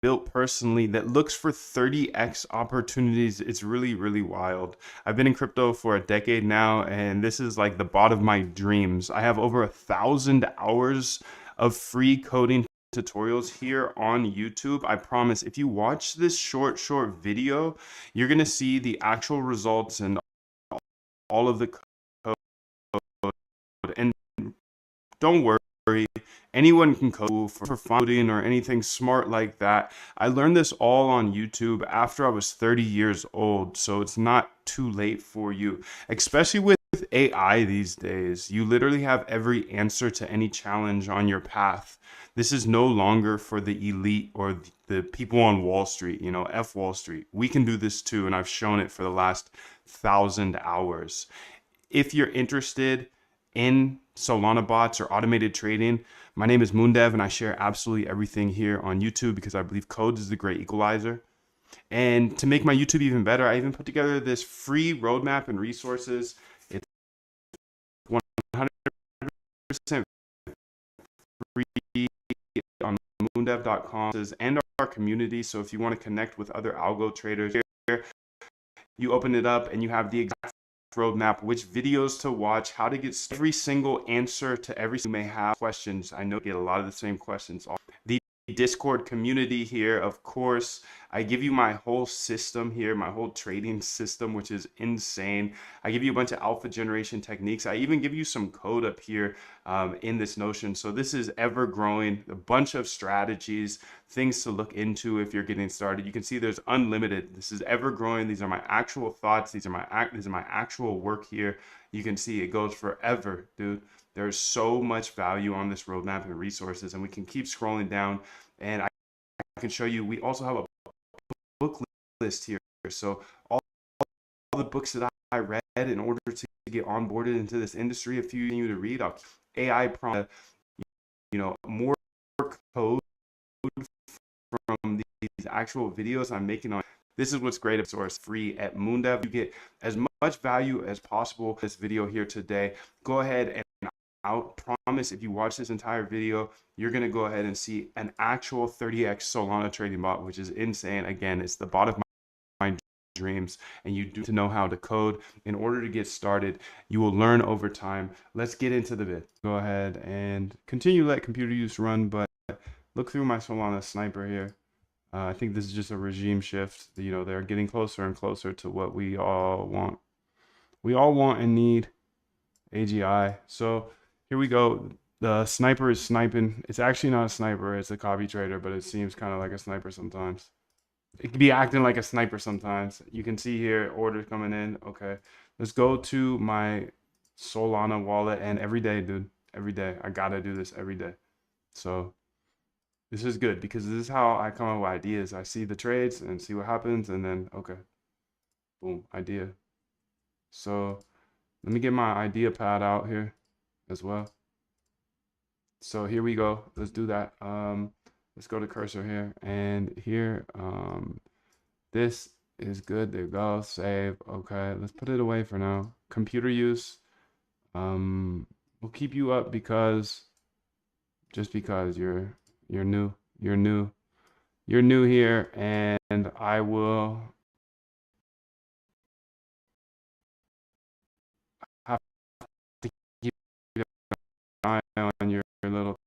built personally that looks for 30x opportunities. It's really, really wild. I've been in crypto for a decade now, and this is like the bot of my dreams. I have over 1,000 hours of free coding tutorials here on YouTube. I promise if you watch this short video, you're gonna see the actual results and all of the code. And don't worry, anyone can code for fun or anything smart like that. I learned this all on YouTube after I was 30 years old, so it's not too late for you, especially with AI these days. You literally have every answer to any challenge on your path. This is no longer for the elite or the people on Wall Street, you know, F Wall Street. We can do this too, and I've shown it for the last 1,000 hours. If you're interested in Solana bots or automated trading, my name is Moondev, and I share absolutely everything here on YouTube because I believe code is the great equalizer. And to make my YouTube even better, I even put together this free roadmap and resources. It's 100% free on moondev.com and our community. So if you want to connect with other algo traders here, you open it up and you have the exact roadmap, which videos to watch, how to get every single answer to every you may have questions. I know you get a lot of the same questions. The Discord community here, of course. I give you my whole system here, my whole trading system, which is insane. I give you a bunch of alpha generation techniques. I even give you some code up here in this Notion. So this is ever growing, a bunch of strategies, things to look into if you're getting started. You can see there's unlimited. This is ever growing. These are my actual thoughts. These are my actual work here. You can see it goes forever, dude. There's so much value on this roadmap and resources, and we can keep scrolling down. And I can show you, we also have a book list here. So all the books that I read in order to get onboarded into this industry, a few you to read, AI prompt, you know, more code from these actual videos I'm making on. This is what's great. Source free at Moondev. You get as much value as possible in this video here today. Go ahead and I'll promise if you watch this entire video, you're going to go ahead and see an actual 30x Solana trading bot, which is insane. Again, it's the bot of my dreams, and you do to know how to code in order to get started. You will learn over time. Let's get into the vid. Go ahead and continue to let computer use run, but look through my Solana sniper here. I think this is just a regime shift. You know, they're getting closer and closer to what we all want. We all want and need AGI. So here we go. The sniper is sniping. It's actually not a sniper. It's a copy trader, but it seems kind of like a sniper sometimes. It can be acting like a sniper sometimes. You can see here orders coming in. Okay, let's go to my Solana wallet, and every day, dude, every day I gotta do this every day. So this is good because this is how I come up with ideas. I see the trades and see what happens, and then okay, boom, idea. So let me get my idea pad out here as well. So here we go. Let's do that. Let's go to cursor here, and here this is good to go. Save. Okay, let's put it away for now. Computer use. We'll keep you up because just because you're new. You're new here, and I will have to keep an eye on your little thing.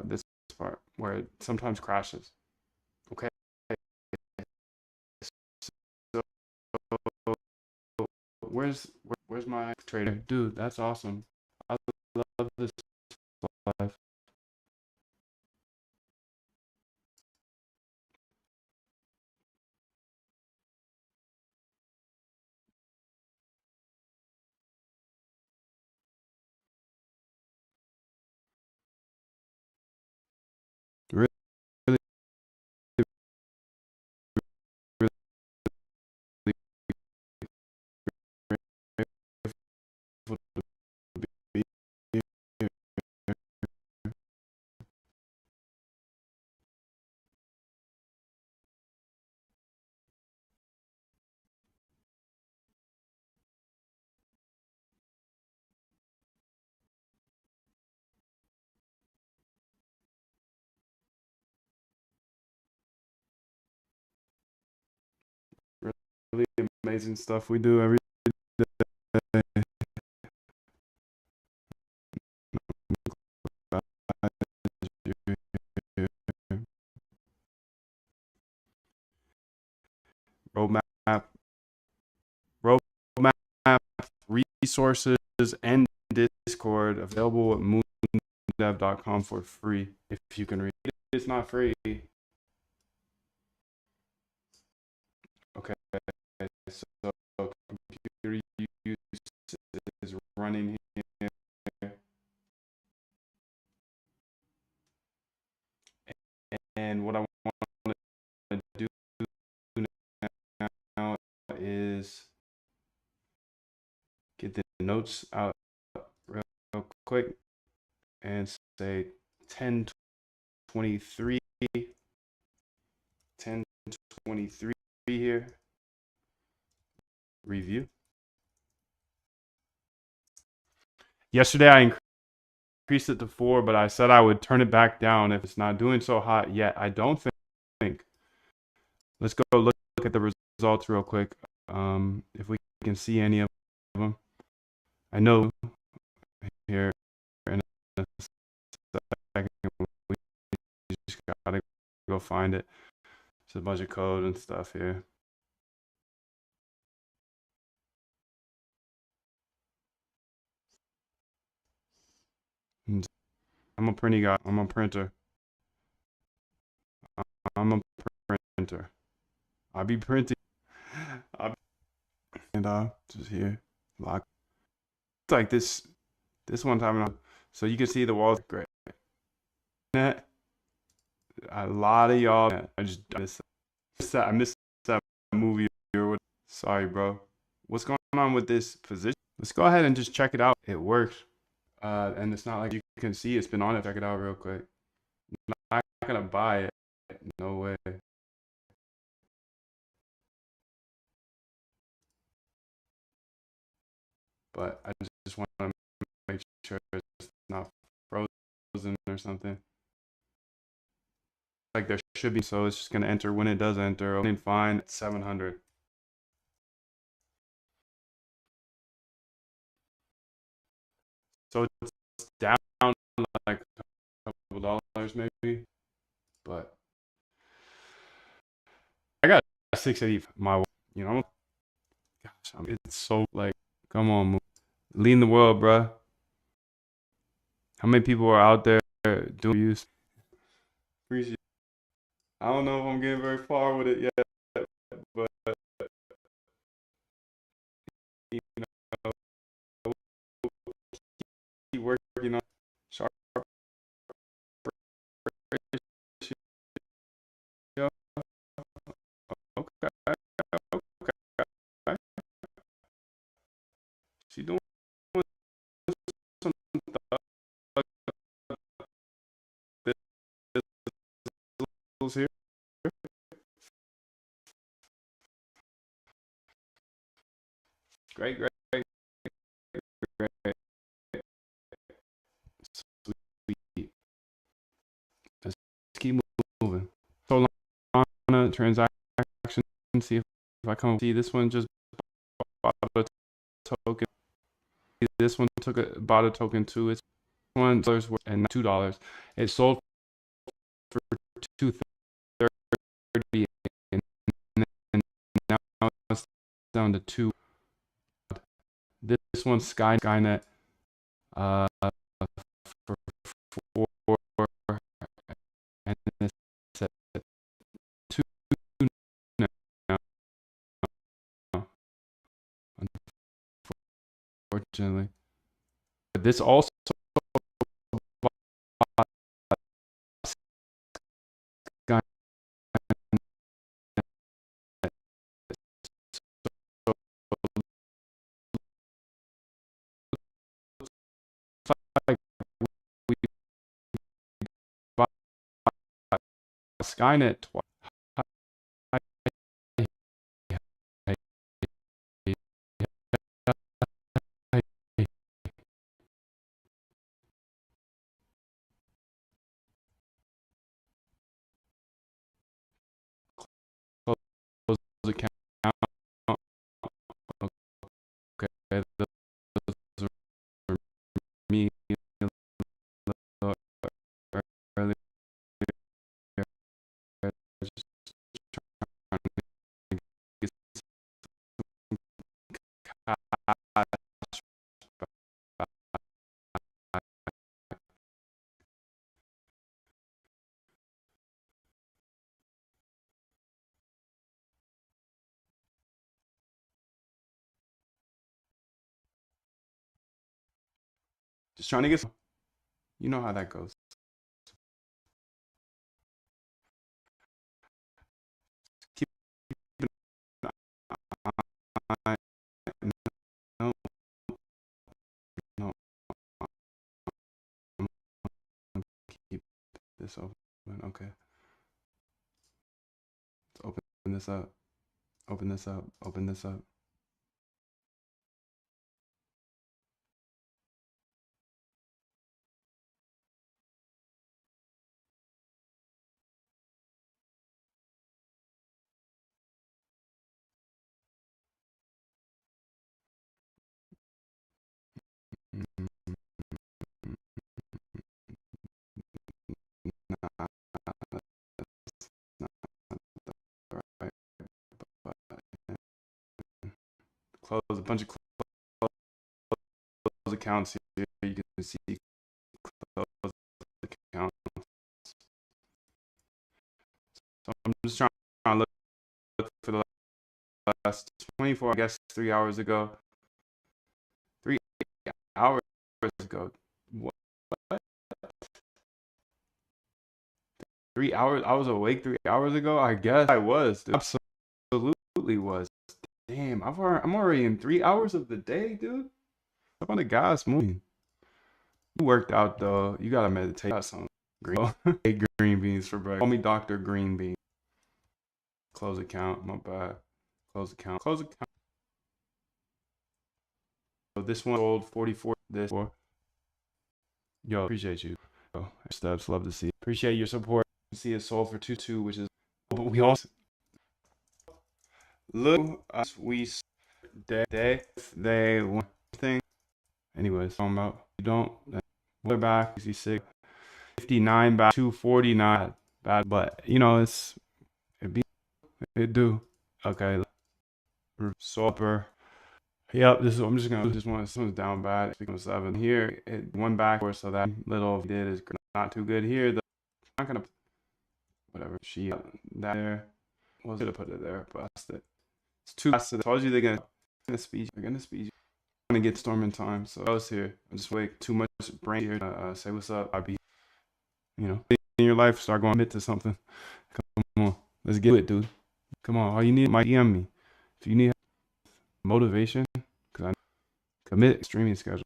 This part where it sometimes crashes. Okay. So where's my trader? Dude, that's awesome. I love this life. Really, really grateful to be here. amazing stuff we do every day. Roadmap, roadmap, resources, and Discord available at moondev.com for free. If you can read it, it's not free. Okay, so computer use is running here. And what I want to do now is get the notes out real quick and say 1023 here. Review. Yesterday I increased it to 4, but I said I would turn it back down if it's not doing so hot yet. I don't think. Let's go look at the results real quick. If we can see any of them. I know here in a second we just gotta go find it. It's a bunch of code and stuff here. I'm a printing guy. I'm a printer. I'm a printer. I be printing. And just here, lock. It's like this one time. So you can see the walls. Great. That a lot of y'all. I just missed that. I missed that movie. Sorry, bro. What's going on with this position? Let's go ahead and just check it out. It works. And it's not like you can see it's been on it. Check it out real quick. I'm not gonna buy it. No way. But I just want to make sure it's not frozen or something. Like there should be, so it's just gonna enter when it does enter. Opening fine at 700. So it's down like a couple dollars maybe, but I got 680. Gosh, it's so like, come on, leading the world, bruh. How many people are out there doing use? Appreciate. I don't know if I'm getting very far with it yet, but you know, keep working on sharp ratio. Okay, okay. She doing some things here. Great. Sweet. Let's keep moving. Solana transaction. See if I come see this one just bought a token. This one bought a token too. It's $1 and $2. It sold for $230 and now it's down to $2. This one's Skynet for 4 and it's at 2 now. Unfortunately, but this also Skynet. Like we bought Skynet twice. Close account. those were me a little earlier. Just trying to get some cash back. Just trying to get some. You know how that goes. Keep an eye. No, no, I'm gonna keep this open. Okay, let's open this up. Open this up. Open this up. Nah, that's not right. But close a bunch of close accounts here. You can see close accounts. So I'm just trying to look for the last 24, I guess 3 hours ago. 3 hours ago. What? 3 hours? I was awake 3 hours ago? I guess I was, dude. Absolutely was. Damn, I'm already in 3 hours of the day, dude. Up on the gas moving. You worked out though. You gotta meditate. Got some green, green beans for breakfast. Call me Dr. Green Bean. Close account. My bad. Close account. Close account. So this one sold 44. This one. Yo, appreciate you. Steps, love to see. Appreciate your support. See it sold for 2.2, which is. But we also look us. We they one thing. Anyways, talking about you don't. We're back. 66, 59 back, 249 bad, but you know it do. Okay, super. Yep, this is I'm just gonna do this one. This one's down bad. Speaking of 7 here, it one back, so that little did is not too good here. Not gonna whatever she that there was gonna put it there, but it's too fast. I told you gonna speed. They're gonna speed. I'm gonna get storm in time, so I was here. I just wait too much brain here to say what's up. I'd be in your life, start going into something. Come on, let's get it, dude. Come on, all you need might DM me if you need motivation, because I commit streaming schedule.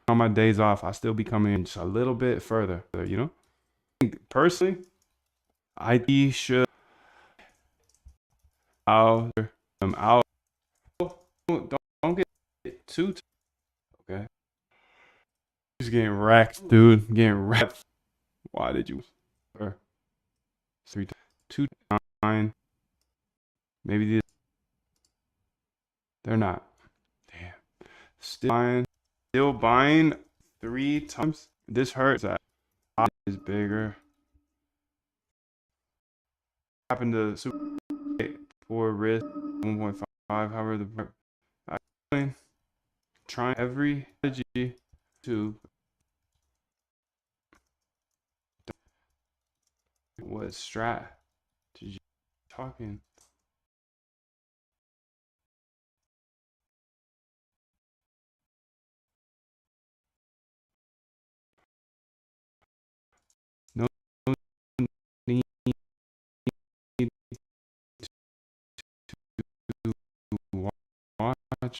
On my days off, I still be coming in just a little bit further. Personally, I should out out. Don't get too okay. Just getting racked, dude. Getting racked. Why did you? 3 2 9. Maybe these they're not. Damn. Still buying 3 times. This hurts. That is bigger. Happened to super for risk 1.5. However, I'm trying every strategy to what strat did you talking? No need to watch.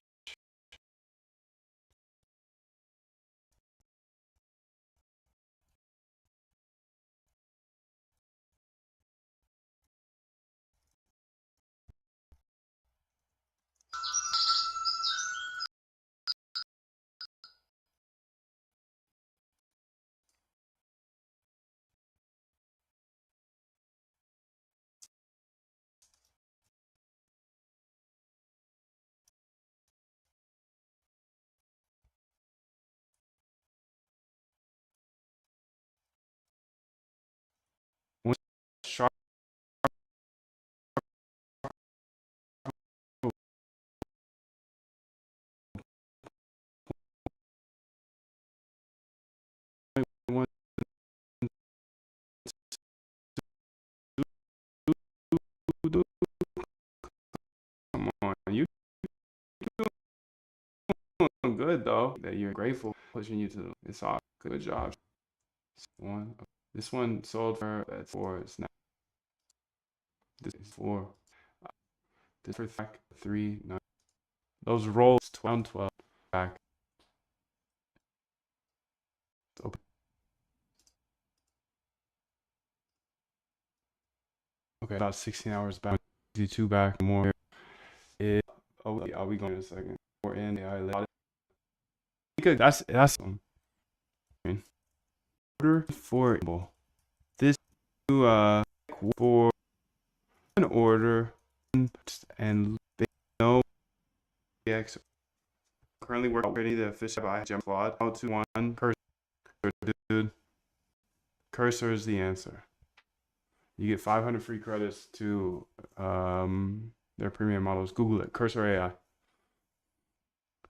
dude. Come on, you doing good though. That you're grateful, pushing you to. It's all good job. One. This one sold for that's 4. It's not. This is 4. This for back 3. No. Those rolls 12, 12 back. Open. Okay, about 16 hours back. 2 back more. It, oh, are we going in a second? We're in AI. That's order for this to for an order and they know X currently we're ready the official by Gem Flawed out to 1 cursor, dude. Cursor is the answer. You get 500 free credits to their premium models. Google it, Cursor AI.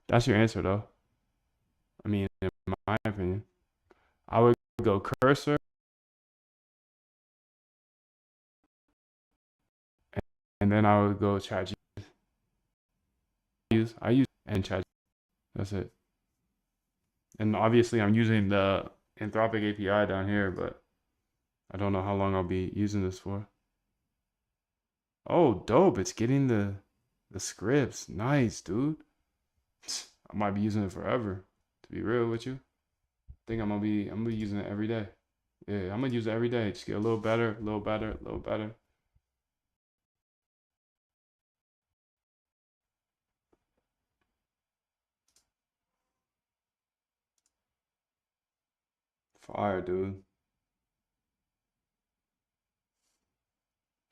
That's your answer though. I mean, in my opinion, I would go Cursor and then I would go ChatGPT. I use and Chat. That's it. And obviously, I'm using the Anthropic API down here, but I don't know how long I'll be using this for. Oh, dope! It's getting the scripts. Nice, dude. I might be using it forever. To be real with you, I think I'm gonna be using it every day. Yeah, I'm gonna use it every day. Just get a little better, a little better, a little better. Fire, dude.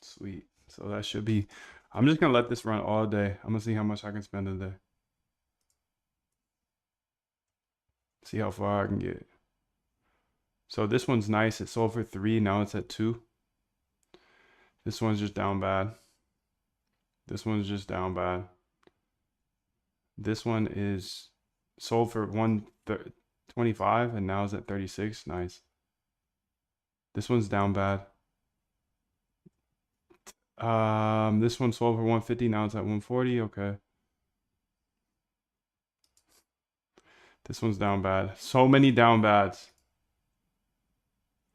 Sweet. So that should be. I'm just gonna let this run all day. I'm gonna see how much I can spend today. See how far I can get. So this one's nice. It sold for 3. Now it's at 2. This one's just down bad. This one's just down bad. This one is sold for 125 and now it's at 36. Nice. This one's down bad. This one sold for 150. Now it's at 140. Okay. This one's down bad. So many down bads.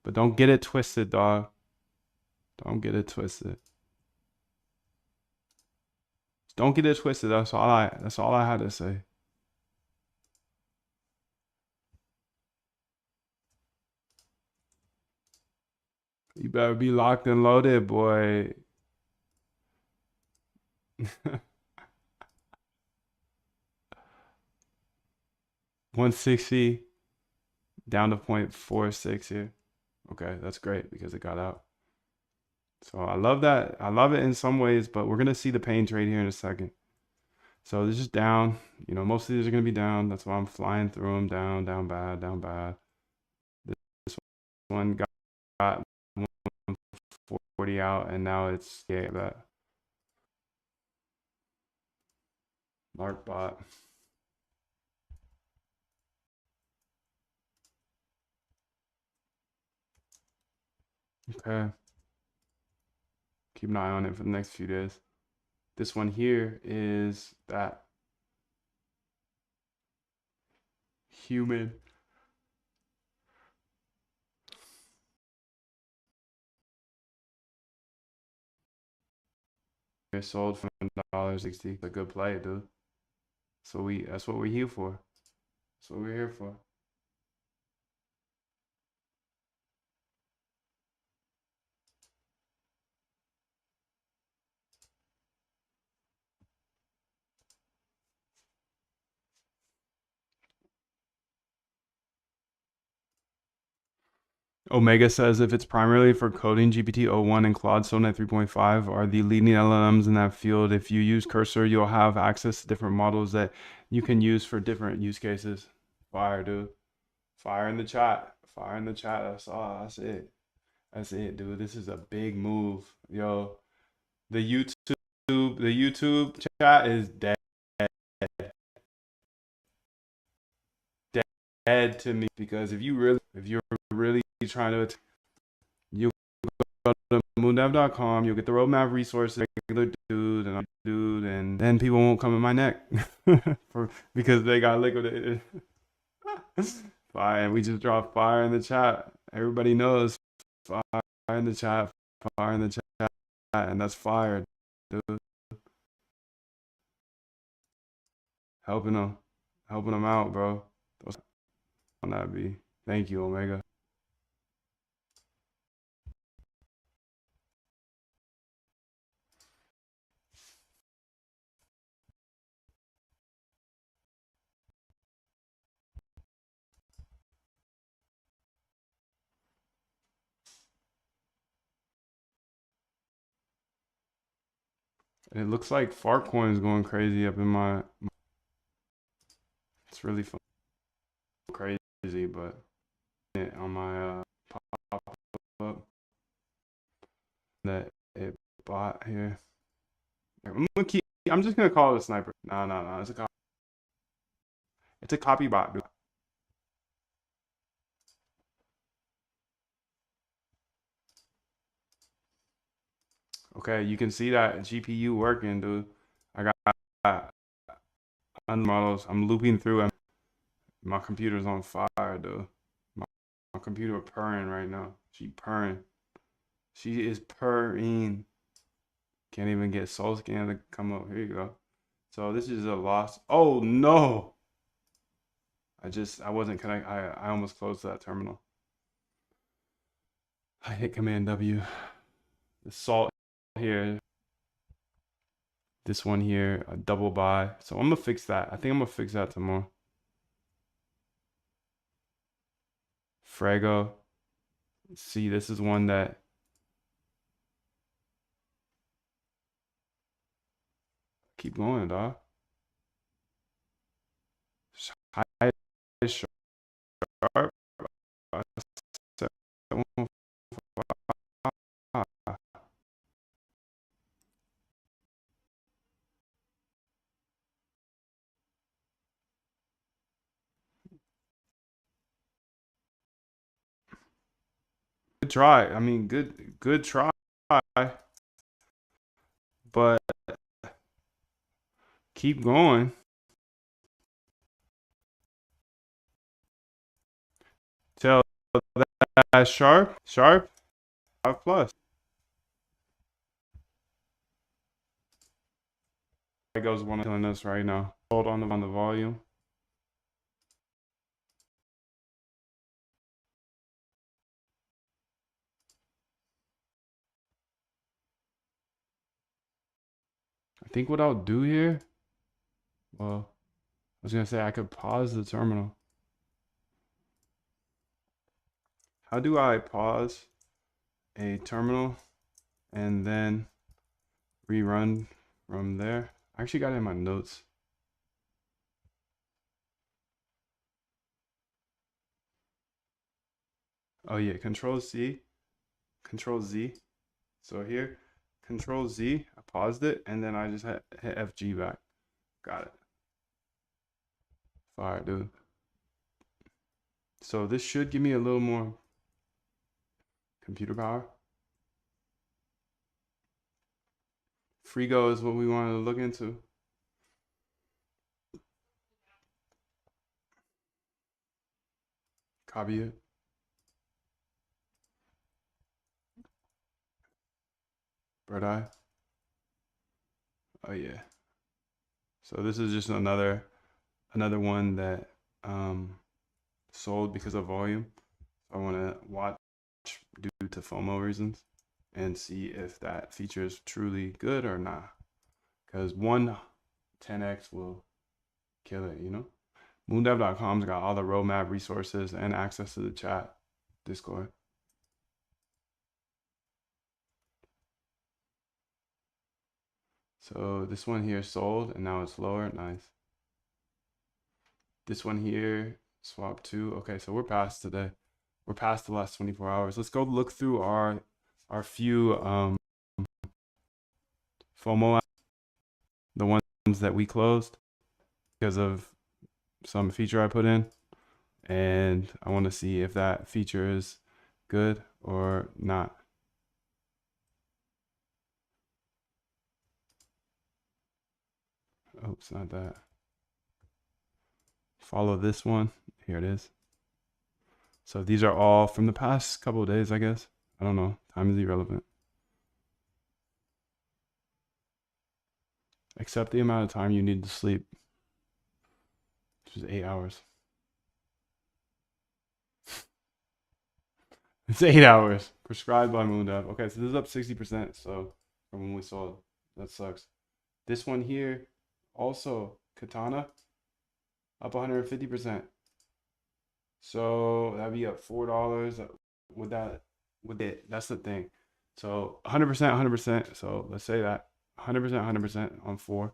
But don't get it twisted, dog. Don't get it twisted. Don't get it twisted. That's all I had to say. You better be locked and loaded, boy. 160 down to 0.46 here. Okay, that's great because it got out. So I love that. I love it in some ways, but we're gonna see the pain trade here in a second. So this is down. You know, most of these are gonna be down. That's why I'm flying through them. Down, down bad, down bad. This one got 140 out, and now it's that Mark bot. Okay. Keep an eye on it for the next few days. This one here is that human. It sold for $1.60. A good play, dude. So that's what we're here for. That's what we're here for. Omega says if it's primarily for coding, GPT-o1 and Claude Sonnet 3.5 are the leading LLMs in that field. If you use Cursor, you'll have access to different models that you can use for different use cases. Fire, dude. Fire in the chat. Fire in the chat. That's all. That's it. That's it, dude. This is a big move. Yo, the YouTube chat is dead. Dead to me because if you're really trying to you go to moondev.com. You'll get the roadmap resources, regular dude, and then people won't come in my neck because they got liquidated. Fire, and we just dropped fire in the chat. Everybody knows fire in the chat, fire in the chat, and that's fire, dude. Helping them out, bro. Those on that be. Thank you, Omega. It looks like Fartcoin's going crazy up in my. It's really fun, crazy, but on my pop-up that it bought here. I'm just gonna call it a sniper. No. It's a copy bot, dude. Okay, you can see that GPU working, dude. I got models. I'm looping through and my computer's on fire, dude. My computer purring right now. She purring. She is purring. Can't even get soul scan to come up. Here you go. So this is a loss. Oh no. I wasn't connected. I almost closed that terminal. I hit Command W. The salt here. This one here, a double buy. So I'm gonna fix that. I think I'm gonna fix that tomorrow. Frago. See, this is one that keep going, dog. High sharp. Good try. I mean, good try. But keep going. Tell that sharp, 5+. It goes one killing us right now. Hold on the volume. I think what I'll do here, well, I was gonna say I could pause the terminal. How do I pause a terminal and then rerun from there? I actually got it in my notes. Oh yeah, Control Z. So here, Control Z, I paused it, and then I just hit FG back. Got it. Fire, dude. So this should give me a little more computer power. Frigo is what we wanted to look into. Copy it. Bird eye. Oh yeah. So this is just another one that sold because of volume. I want to watch due to FOMO reasons and see if that feature is truly good or not. Because one 10x will kill it, you know? Moondev.com's got all the roadmap resources and access to the chat, Discord. So this one here sold and now it's lower. Nice. This one here, swap 2. Okay, so we're past today. We're past the last 24 hours. Let's go look through our few FOMO, the ones that we closed because of some feature I put in, and I want to see if that feature is good or not. Nope, it's not that. Follow this one. Here it is. So these are all from the past couple of days, I guess. I don't know. Time is irrelevant. Except the amount of time you need to sleep, which is 8 hours. It's 8 hours prescribed by MoonDev. Okay, so this is up 60%. So from when we saw it, that sucks. This one here, also Katana, up 150%. So that'd be up $4 with that. With it, that's the thing. So 100%, 100%. So let's say that 100%, 100% on 4.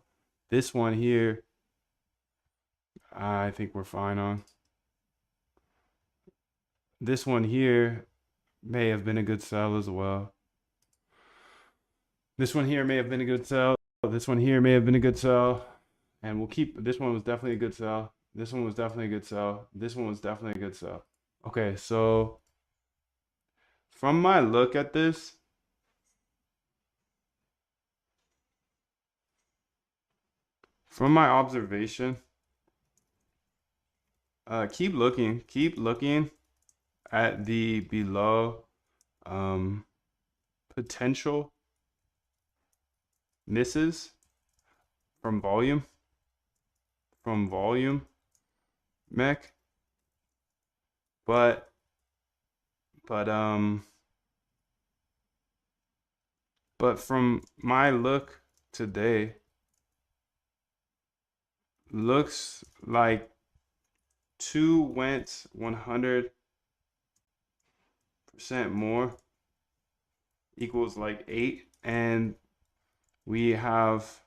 This one here, I think we're fine on. This one here may have been a good sell as well. This one here may have been a good sell. This one here may have been a good sell. And we'll keep, this one was definitely a good sell. This one was definitely a good sell. This one was definitely a good sell. Okay, so from my look at this, from my observation, keep looking at the below potential misses from volume mech, but from my look today, looks like 2 went 100% more equals like 8, and we have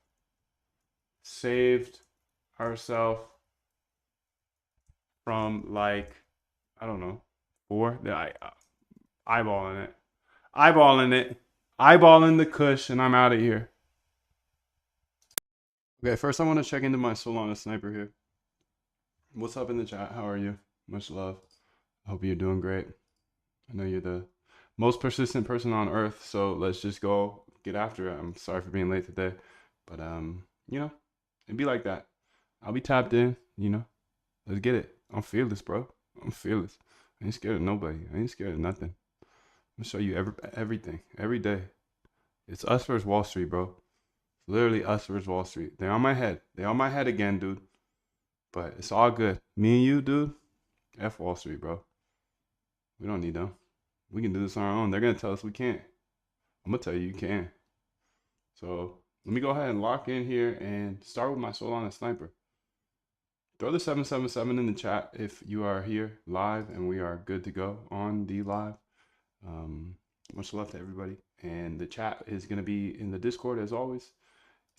saved ourselves from like, I don't know, 4. Eyeballing the cush, and I'm out of here. Okay, first I want to check into my Solana sniper here. What's up in the chat? How are you? Much love. I hope you're doing great. I know you're the most persistent person on earth, so let's just go get after it. I'm sorry for being late today, but you know, it'd be like that. I'll be tapped in, you know. Let's get it. I'm fearless, bro. I'm fearless. I ain't scared of nobody. I ain't scared of nothing. I'm gonna show you everything every day. It's us versus Wall Street, bro. It's literally us versus Wall Street. They're on my head. They're on my head again, dude. But it's all good. Me and you, dude. F Wall Street, bro. We don't need them. We can do this on our own. They're gonna tell us we can't. I'm gonna tell you you can. So let me go ahead and lock in here and start with my Solana sniper. Throw the 777 in the chat if you are here live and we are good to go on the live. Much love to everybody. And the chat is going to be in the Discord as always.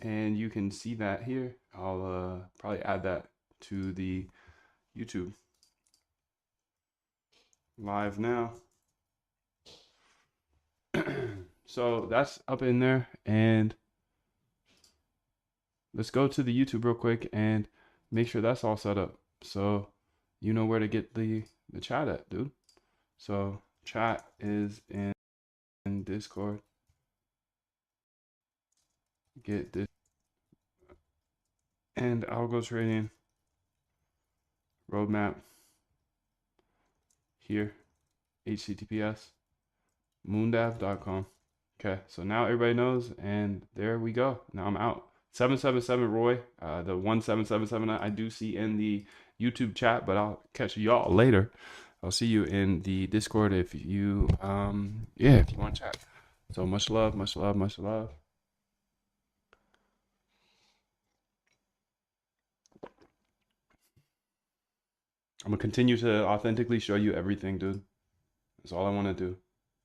And you can see that here. I'll probably add that to the YouTube live now. So that's up in there. And let's go to the YouTube real quick and make sure that's all set up. So you know where to get the chat at, dude. So chat is in Discord. Get this and algo trading roadmap here, https moondav.com. Okay, so now everybody knows, and there we go. Now I'm out. 777 Roy, the 1777 I do see in the YouTube chat, but I'll catch y'all later. I'll see you in the Discord if you if you want to chat. So much love, much love, much love. I'm gonna continue to authentically show you everything, dude. That's all I want to do.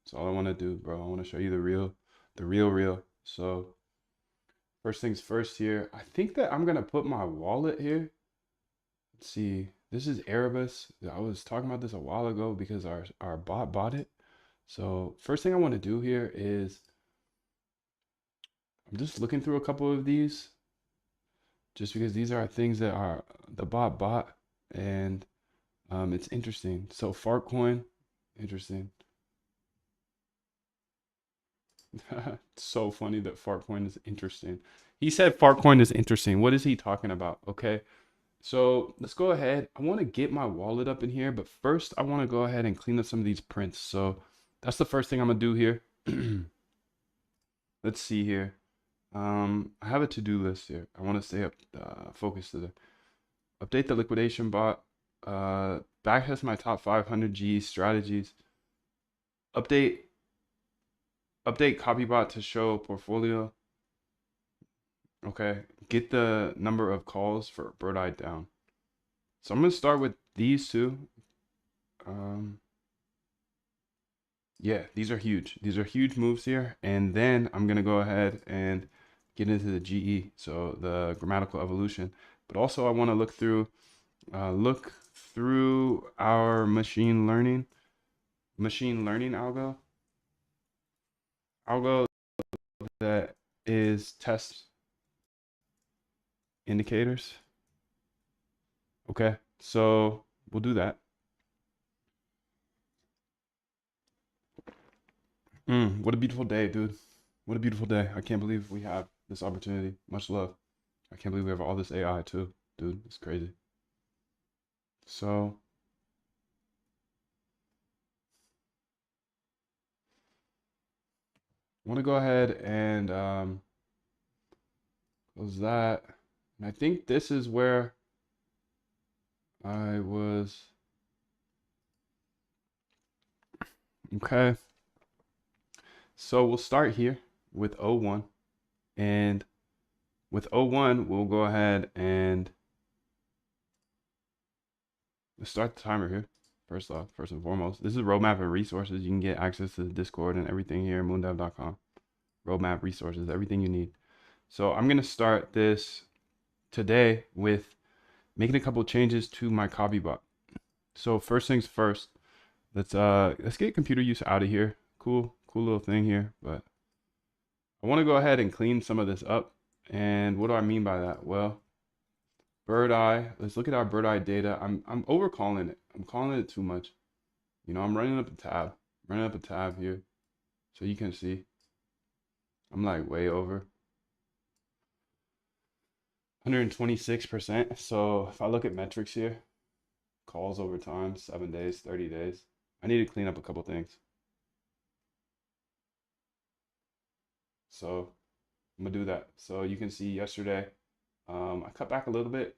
That's all I want to do, bro. I want to show you the real. So first things first here. I think that I'm gonna put my wallet here. Let's see. This is Erebus. I was talking about this a while ago because our bot bought it. So first thing I want to do here is I'm just looking through a couple of these, just because these are things that are the bot bought, and it's interesting. So Fartcoin, interesting. It's so funny that Fartcoin is interesting. He said Fartcoin is interesting. What is he talking about? Okay. So let's go ahead. I want to get my wallet up in here, but first I want to go ahead and clean up some of these prints. So that's the first thing I'm gonna do here. Let's see here. I have a to-do list here. I want to stay up focused today. Update the liquidation bot. Backtest my top 500 G strategies. Update copybot to show portfolio. Okay, get the number of calls for Bird Eye down. So I'm gonna start with these two. Yeah, these are huge. These are huge moves here. And then I'm gonna go ahead and get into the GE, so the grammatical evolution. But also I want to look through our machine learning algo that is test indicators. Okay, so we'll do that. What a beautiful day, dude. What a beautiful day. I can't believe we have this opportunity. Much love. I can't believe we have all this AI too, dude. It's crazy. So I want to go ahead and close that. And I think this is where I was. Okay. So we'll start here with O1. And with O1, we'll go ahead and let's start the timer here. First off, first and foremost, this is roadmap and resources. You can get access to the Discord and everything here at moondev.com. Roadmap, resources, everything you need. So I'm gonna start this today with making a couple changes to my copybot. So first things first, let's get computer use out of here. Cool little thing here, but I want to go ahead and clean some of this up. And what do I mean by that? Well, bird eye. Let's look at our bird eye data. I'm overcalling it. I'm calling it too much. You know, I'm running up a tab here, so you can see. I'm like way over 126%. So if I look at metrics here, calls over time, 7 days, 30 days. I need to clean up a couple things. So I'm gonna do that. So you can see yesterday, I cut back a little bit.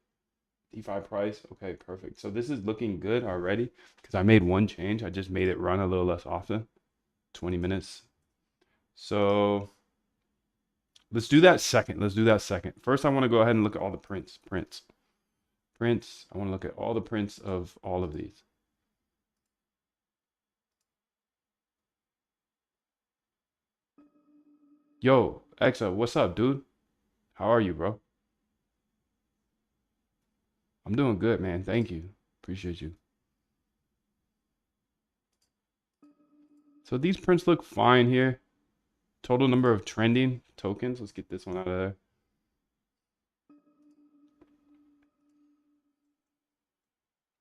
DeFi price, okay, perfect. So this is looking good already because I made one change. I just made it run a little less often, 20 minutes. So let's do that second. First, I want to go ahead and look at all the prints. I want to look at all the prints of all of these. Yo, Exa, what's up, dude? How are you, bro? I'm doing good, man. Thank you. Appreciate you. So these prints look fine here. Total number of trending tokens. Let's get this one out of there.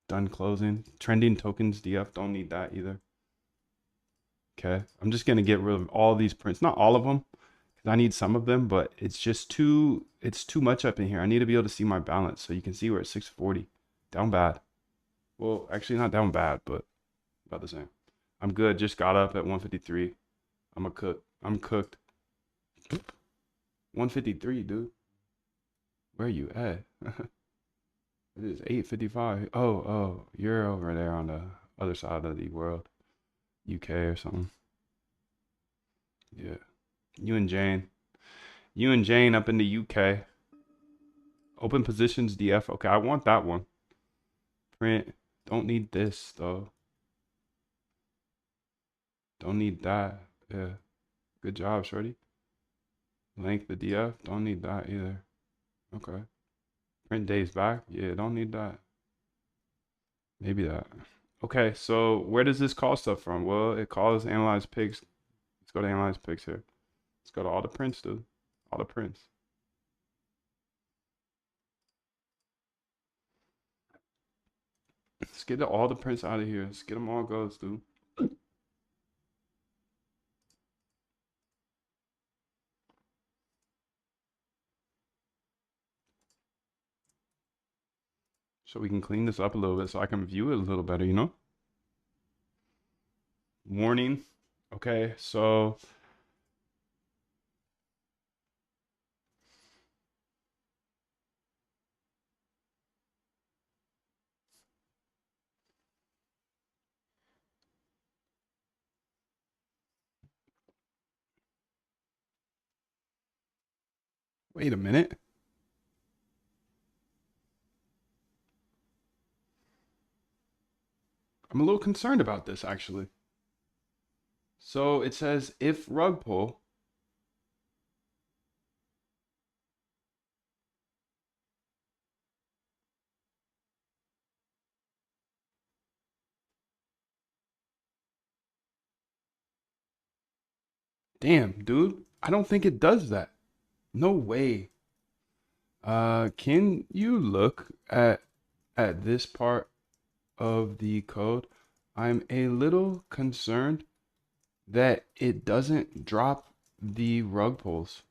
Done closing. Trending tokens DF. Don't need that either. Okay. I'm just going to get rid of all these prints. Not all of them, because I need some of them, but it's too much up in here. I need to be able to see my balance. So you can see we're at 640. Down bad. Well, actually not down bad, but about the same. I'm good. Just got up at 153. I'm cooked. 153, dude. Where are you at? It is 8:55. Oh, you're over there on the other side of the world, UK or something. Yeah, you and Jane up in the UK. Open positions DF. Okay, I want that one. Print. Don't need this though. Don't need that. Yeah, good job, shorty. Length the DF. Don't need that either. Okay. Print days back. Yeah, don't need that. Maybe that. Okay, so where does this call stuff from? Well, it calls analyze pics. Let's go to analyze pics here. Let's go to all the prints, dude. All the prints. Let's get all the prints out of here. Let's get them all goes, dude. so we can clean this up a little bit so I can view it a little better, you know? Warning. Okay, so wait a minute. I'm a little concerned about this actually. So it says if rug pull, damn, dude, I don't think it does that. No way. Can you look at this part of the code? I'm a little concerned that it doesn't drop the rug pulls.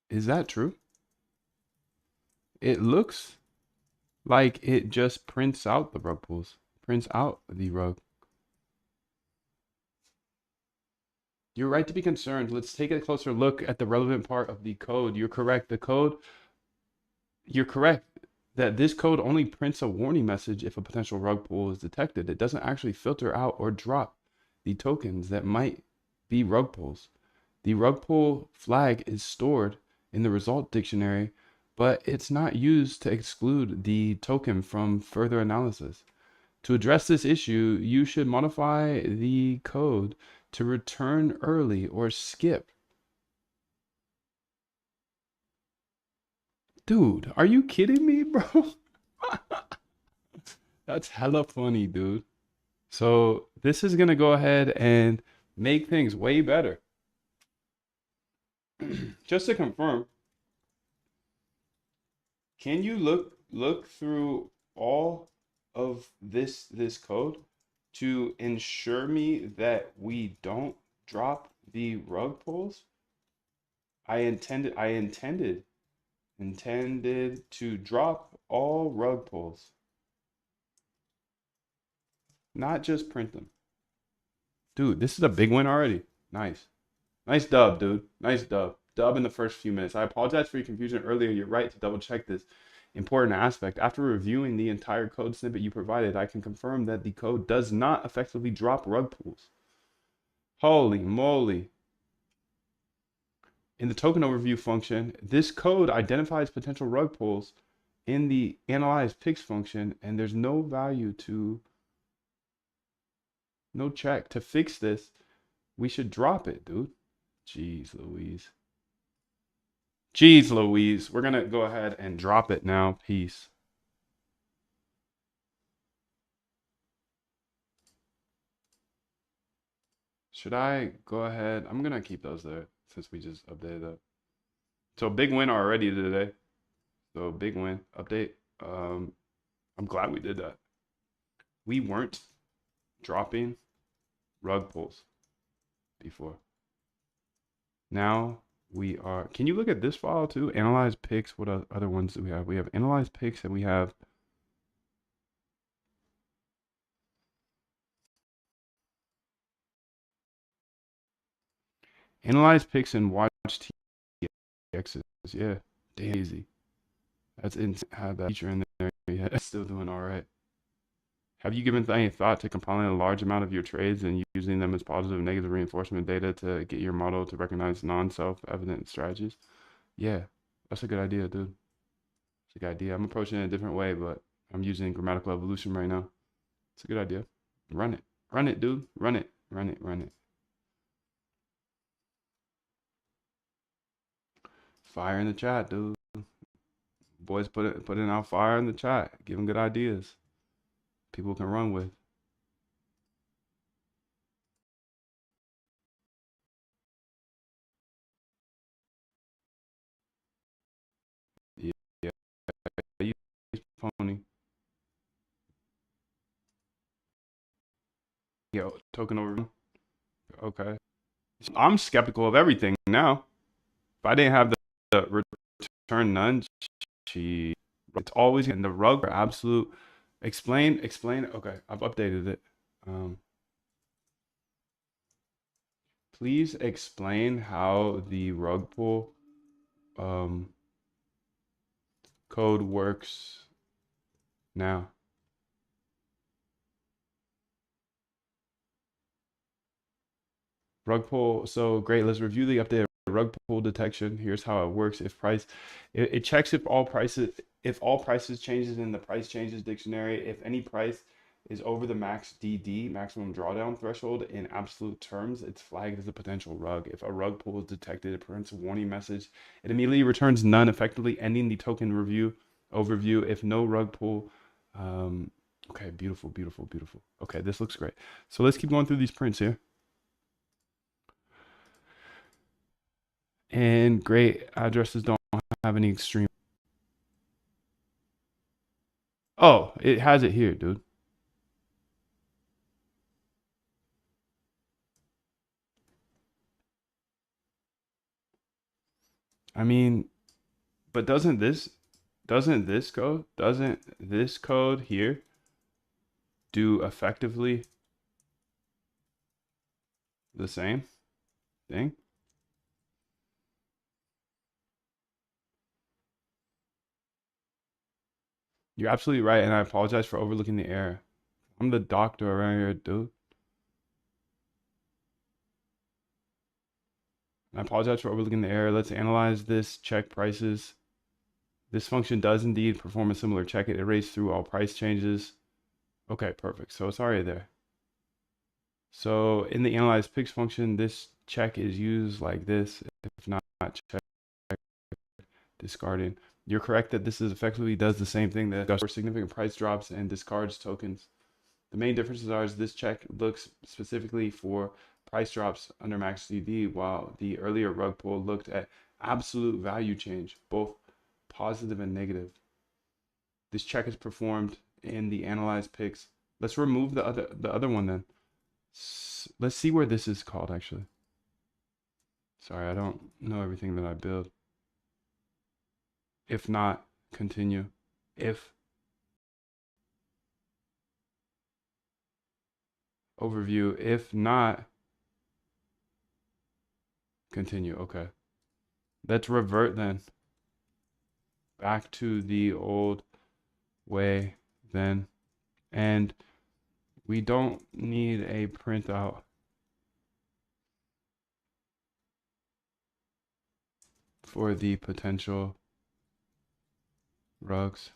Is that true? It looks like it just prints out the rug pulls, prints out the rug. You're right to be concerned. Let's take a closer look at the relevant part of the code. You're correct. You're correct that this code only prints a warning message if a potential rug pull is detected. It doesn't actually filter out or drop the tokens that might be rug pulls. The rug pull flag is stored in the result dictionary, but it's not used to exclude the token from further analysis. To address this issue, you should modify the code to return early or skip. Dude, are you kidding me, bro? That's hella funny, dude. So this is gonna go ahead and make things way better. Just to confirm, can you look through all of this code to ensure me that we don't drop the rug pulls? I intended to drop all rug pulls, not just print them. Dude, this is a big win already. Nice. Nice dub, dude. Nice dub. Dub in the first few minutes. I apologize for your confusion earlier. You're right to double check this important aspect. After reviewing the entire code snippet you provided, I can confirm that the code does not effectively drop rug pulls. Holy moly. In the token overview function, this code identifies potential rug pulls in the analyze picks function, and there's no value to, no check. To fix this, we should drop it, dude. Jeez Louise. Jeez Louise. We're going to go ahead and drop it now. Peace. Should I go ahead? I'm going to keep those there since we just updated that. So big win already today. So big win update. I'm glad we did that. We weren't dropping rug pulls before. Now we are. Can you look at this file too? Analyze picks. What other ones do we have? We have analyze picks and we have analyze picks and watch TXs. Yeah, damn easy. That's insane. Have that feature in there. Yeah, still doing all right. Have you given any thought to compiling a large amount of your trades and using them as positive and negative reinforcement data to get your model to recognize non-self-evident strategies? Yeah, that's a good idea, dude. It's a good idea. I'm approaching it a different way, but I'm using grammatical evolution right now. It's a good idea. Run it. Run it, dude. Run it. Run it. Run it. Fire in the chat, dude. Boys, put in out fire in the chat. Give them good ideas. People can run with. Yeah, yeah. You pony. Yo, token over. Okay. I'm skeptical of everything now. If I didn't have the return none, she It's always in the rug are absolute. Explain. Okay, I've updated it. Please explain how the rug pull um, code works now. Rug pull. So great. Let's review the updated rug pull detection. Here's how it works. It checks if all prices changes in the price changes dictionary. If any price is over the max DD, maximum drawdown threshold in absolute terms, it's flagged as a potential rug. If a rug pull is detected, it prints a warning message. It immediately returns none, effectively ending the token review overview. If no rug pull, okay, beautiful. Okay, this looks great. So let's keep going through these prints here. And great addresses don't have any extreme. Oh, it has it here, dude. I mean, but doesn't this code here do effectively the same thing? You're absolutely right, and I apologize for overlooking the error. I'm the doctor around here, dude. I apologize for overlooking the error. Let's analyze this, check prices. This function does indeed perform a similar check. It erased through all price changes. Okay, perfect. So it's already there. So in the analyze picks function, this check is used like this. If not check, discarding. You're correct that this is effectively does the same thing that for significant price drops and discards tokens. The main differences are is this check looks specifically for price drops under max DD, while the earlier rug pull looked at absolute value change, both positive and negative. This check is performed in the analyze picks. Let's remove the other one then. Let's see where this is called actually. Sorry, I don't know everything that I build. If not, continue. If overview, if not, continue. Okay. Let's revert then back to the old way then. And we don't need a printout for the potential rugs.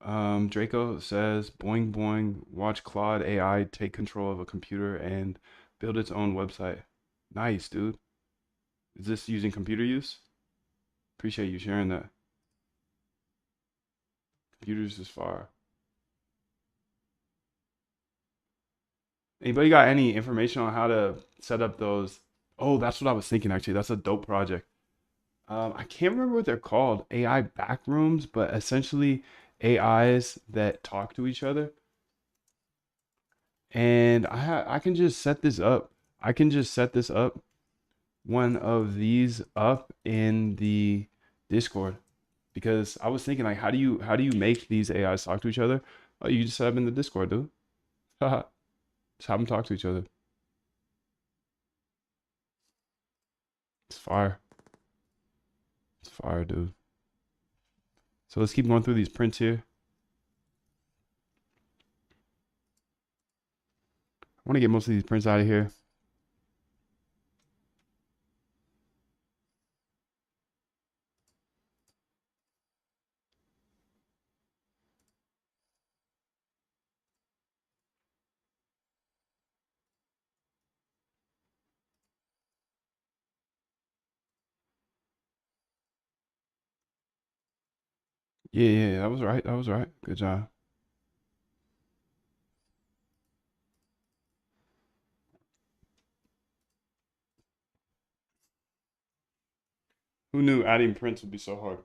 Draco says, boing boing, watch Claude AI take control of a computer and build its own website. Nice, dude. Is this using computer use? Appreciate you sharing that. Computers is far. Anybody got any information on how to set up those? Oh, that's what I was thinking actually. That's a dope project. I can't remember what they're called. AI backrooms, but essentially AIs that talk to each other. And I can just set this up. I can just set this up, one of these up in the Discord, because I was thinking like how do you make these AIs talk to each other? Oh, you just set up in the Discord, dude. Haha. Just have them talk to each other. It's fire. It's fire, dude. So let's keep going through these prints here. I want to get most of these prints out of here. Yeah, that was right. That was right. Good job. Who knew adding prints would be so hard?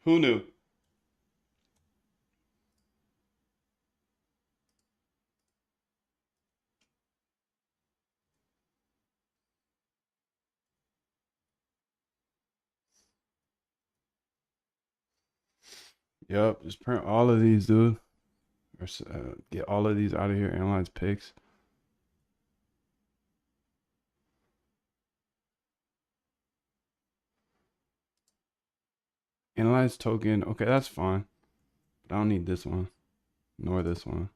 Who knew? Yep, just print all of these, dude. Or get all of these out of here. Analyze picks. Analyze token. Okay, that's fine. But I don't need this one. Nor this one.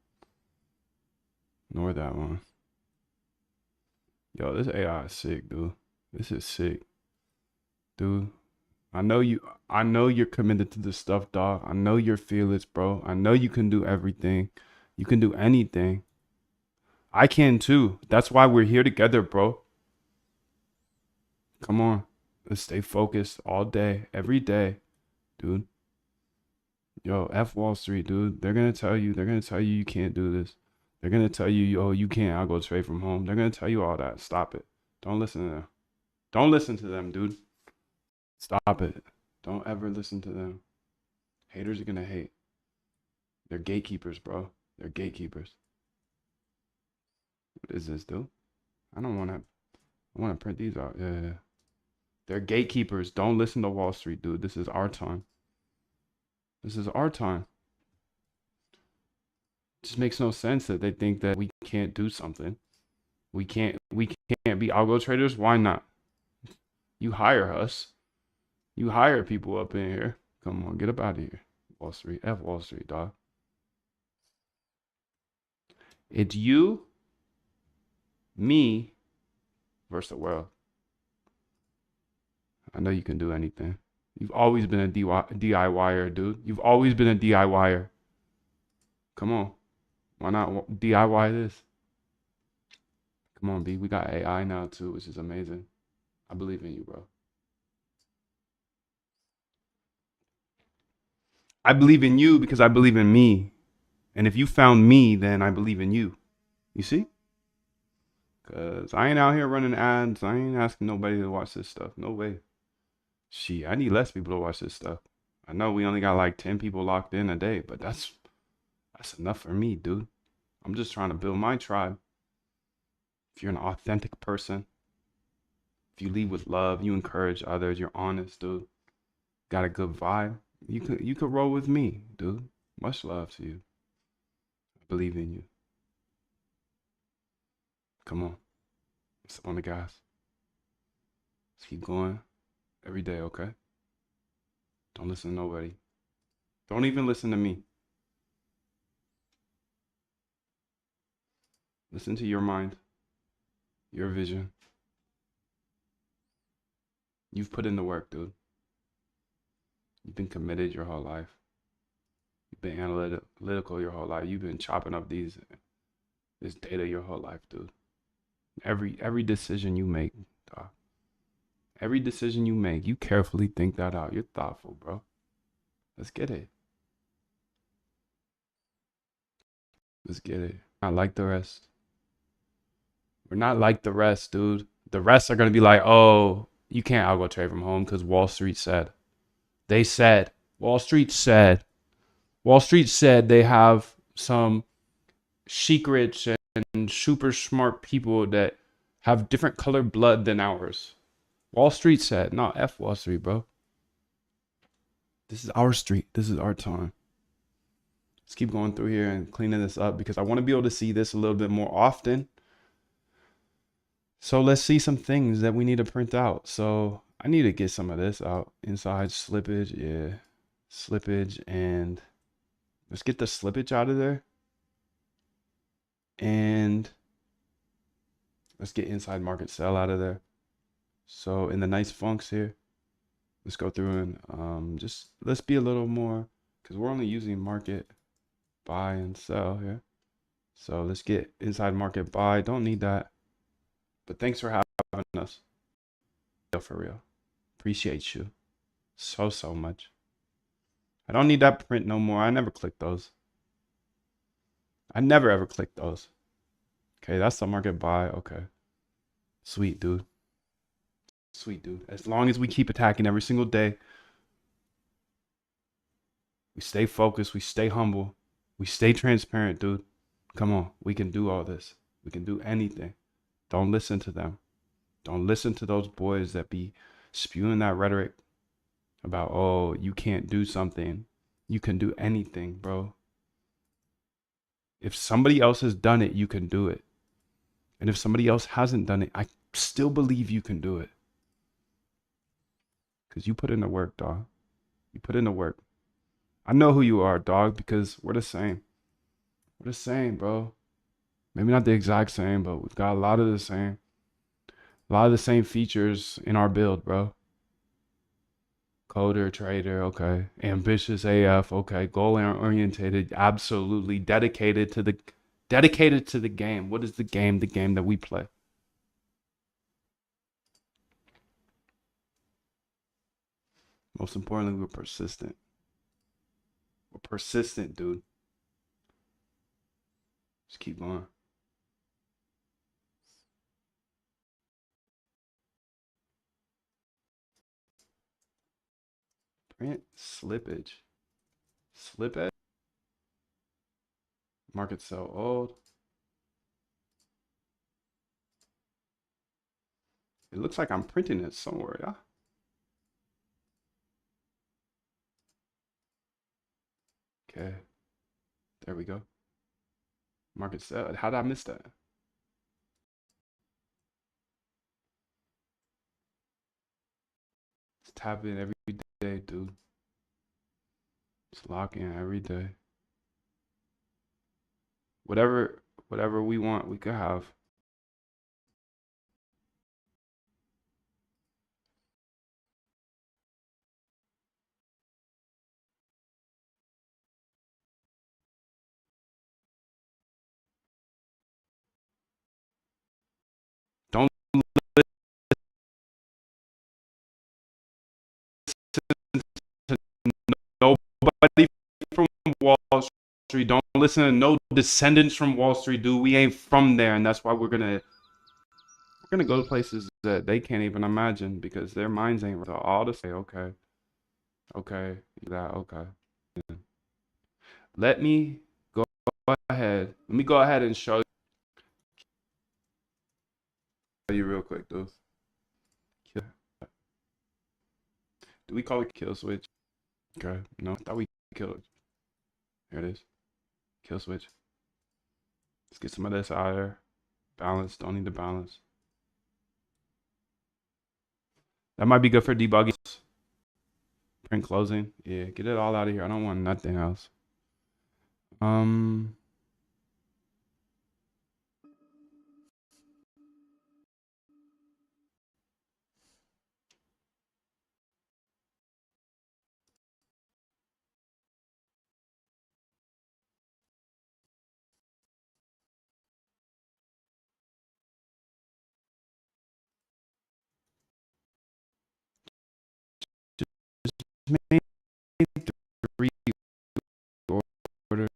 Nor that one. Yo, this AI is sick, dude. This is sick. Dude. I know you're committed to this stuff, dog. I know you're fearless, bro. I know you can do everything. You can do anything. I can too. That's why we're here together, bro. Come on. Let's stay focused all day, every day, dude. Yo, F Wall Street, dude. They're gonna tell you you can't do this. They're gonna tell you, oh, you can't, I'll go trade from home. They're gonna tell you all that. Stop it. Don't listen to them. Don't listen to them, dude. Stop it. Don't ever listen to them. Haters are gonna hate. They're gatekeepers, bro. They're gatekeepers. What is this, dude? I wanna print these out. Yeah. They're gatekeepers. Don't listen to Wall Street, dude. This is our time. This is our time. It just makes no sense that they think that we can't do something. We can't be algo traders. Why not? You hire us. You hire people up in here. Come on, get up out of here. Wall Street. F Wall Street, dog. It's you, me, versus the world. I know you can do anything. You've always been a DIYer, dude. You've always been a DIYer. Come on. Why not DIY this? Come on, B. We got AI now, too, which is amazing. I believe in you, bro. I believe in you because I believe in me. And if you found me, then I believe in you. You see? Because I ain't out here running ads. I ain't asking nobody to watch this stuff. No way. Shit, I need less people to watch this stuff. I know we only got like 10 people locked in a day, but that's enough for me, dude. I'm just trying to build my tribe. If you're an authentic person, if you lead with love, you encourage others, you're honest, dude. Got a good vibe. You could roll with me, dude. Much love to you. I believe in you. Come on. Let's on the gas. Let's keep going every day, okay? Don't listen to nobody. Don't even listen to me. Listen to your mind, your vision. You've put in the work, dude. You've been committed your whole life. You've been analytical your whole life. You've been chopping up this data your whole life, dude. Every decision you make, dog. Every decision you make, you carefully think that out. You're thoughtful, bro. Let's get it. Let's get it. Not like the rest. We're not like the rest, dude. The rest are gonna be like, oh, you can't algo trade from home because Wall Street said. They said. Wall Street said. Wall Street said they have some chic rich and super smart people that have different colored blood than ours. Wall Street said, no, F Wall Street, bro. This is our street. This is our time. Let's keep going through here and cleaning this up because I want to be able to see this a little bit more often. So let's see some things that we need to print out. So I need to get some of this out. Inside slippage, yeah. Slippage, and let's get the slippage out of there. And let's get inside market sell out of there. So in the nice funks here, let's go through and just let's be a little more, because we're only using market buy and sell here. So let's get inside market buy. Don't need that. But thanks for having us. For real. Appreciate you so much. I don't need that print no more. I never click those. I never ever click those. Okay, that's the market buy. Okay. Sweet, dude. Sweet, dude. As long as we keep attacking every single day, we stay focused, we stay humble, we stay transparent, dude. Come on, we can do all this. We can do anything. Don't listen to them. Don't listen to those boys that be spewing that rhetoric about, oh, you can't do something. You can do anything, bro. If somebody else has done it, you can do it. And if somebody else hasn't done it, I still believe you can do it. Because you put in the work, dog. You put in the work. I know who you are, dog, because we're the same. We're the same, bro. Maybe not the exact same, but we've got a lot of the same. A lot of the same features in our build, bro. Coder, trader, okay. Ambitious AF, okay. Goal orientated, absolutely. Dedicated to the game. What is the game? The game that we play. Most importantly, we're persistent. We're persistent, dude. Just keep going. Print slippage. Slippage. Market sell old. It looks like I'm printing it somewhere, yeah. Okay. There we go. Market sell. How did I miss that? Just tap in every day, dude. Just lock in every day. Whatever we want, we could have. Don't listen to nobody from Wall Street. Don't listen to no descendants from Wall Street, dude. We ain't from there, and that's why we're gonna go to places that they can't even imagine because their minds ain't all to say. Okay, okay, that okay. Let me go ahead. Let me go ahead and show you real quick, dude. Do we call it kill switch? Okay, no, I thought we killed it. Here it is. Kill switch. Let's get some of this out of there. Balance. Don't need the balance. That might be good for debugging. Print closing. Yeah, get it all out of here. I don't want nothing else. Um, 3 orders.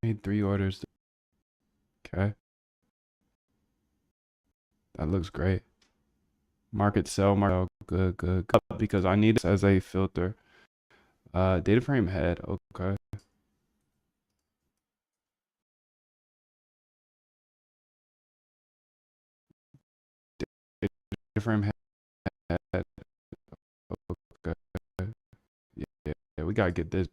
Made 3 orders. Okay, that looks great. Market sell, market good, good, good. Because I need this as a filter. Data frame head. Okay. Data frame head. Okay. Yeah, we gotta get this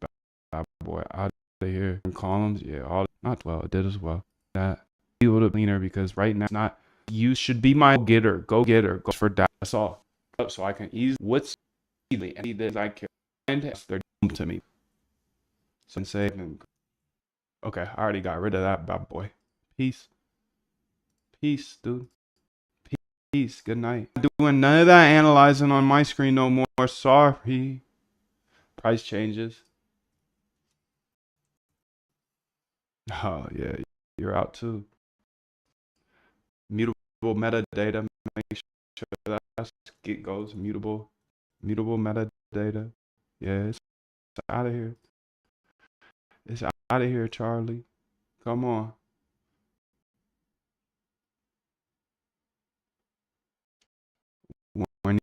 bad boy out of here. Columns, yeah, all not well. It did as well. That be a little cleaner because right now it's not. You should be my go getter, go for that. That's all. So I can ease what's easily any this I can and they're dumb to me. So save and okay, I already got rid of that bad boy. Peace, peace, dude. Peace. Good night. Not doing none of that analyzing on my screen no more. Sorry. Price changes. Oh yeah, you're out too. Mutable metadata. Make sure that it goes mutable. Mutable metadata. Yeah, it's out of here. It's out of here, Charlie. Come on. Warning.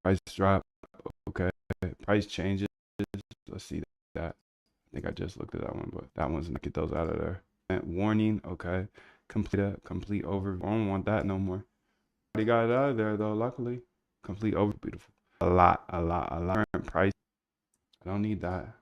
Price drop. Okay. Price changes. Let's see that. I think I just looked at that one, but that one's gonna get those out of there. And warning. Okay. Complete over. I don't want that no more. Already got it out of there though. Luckily, complete over. Beautiful. A lot. Current price. I don't need that.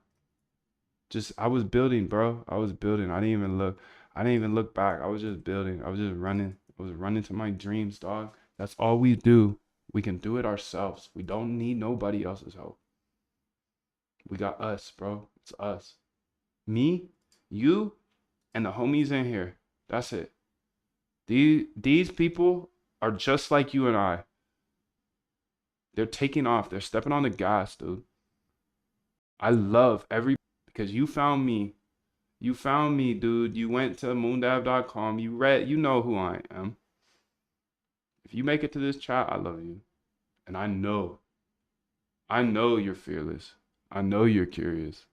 Just I was building, bro. I was building. I didn't even look. I didn't even look back. I was just building. I was just running. I was running to my dreams, dog. That's all we do. We can do it ourselves. We don't need nobody else's help. We got us, bro. It's us. Me, you, and the homies in here. That's it. These people are just like you and I. They're taking off. They're stepping on the gas, dude. I love every because you found me. You found me, dude. You went to moondav.com. You read, you know who I am. If you make it to this chat, I love you. And I know you're fearless. I know you're curious.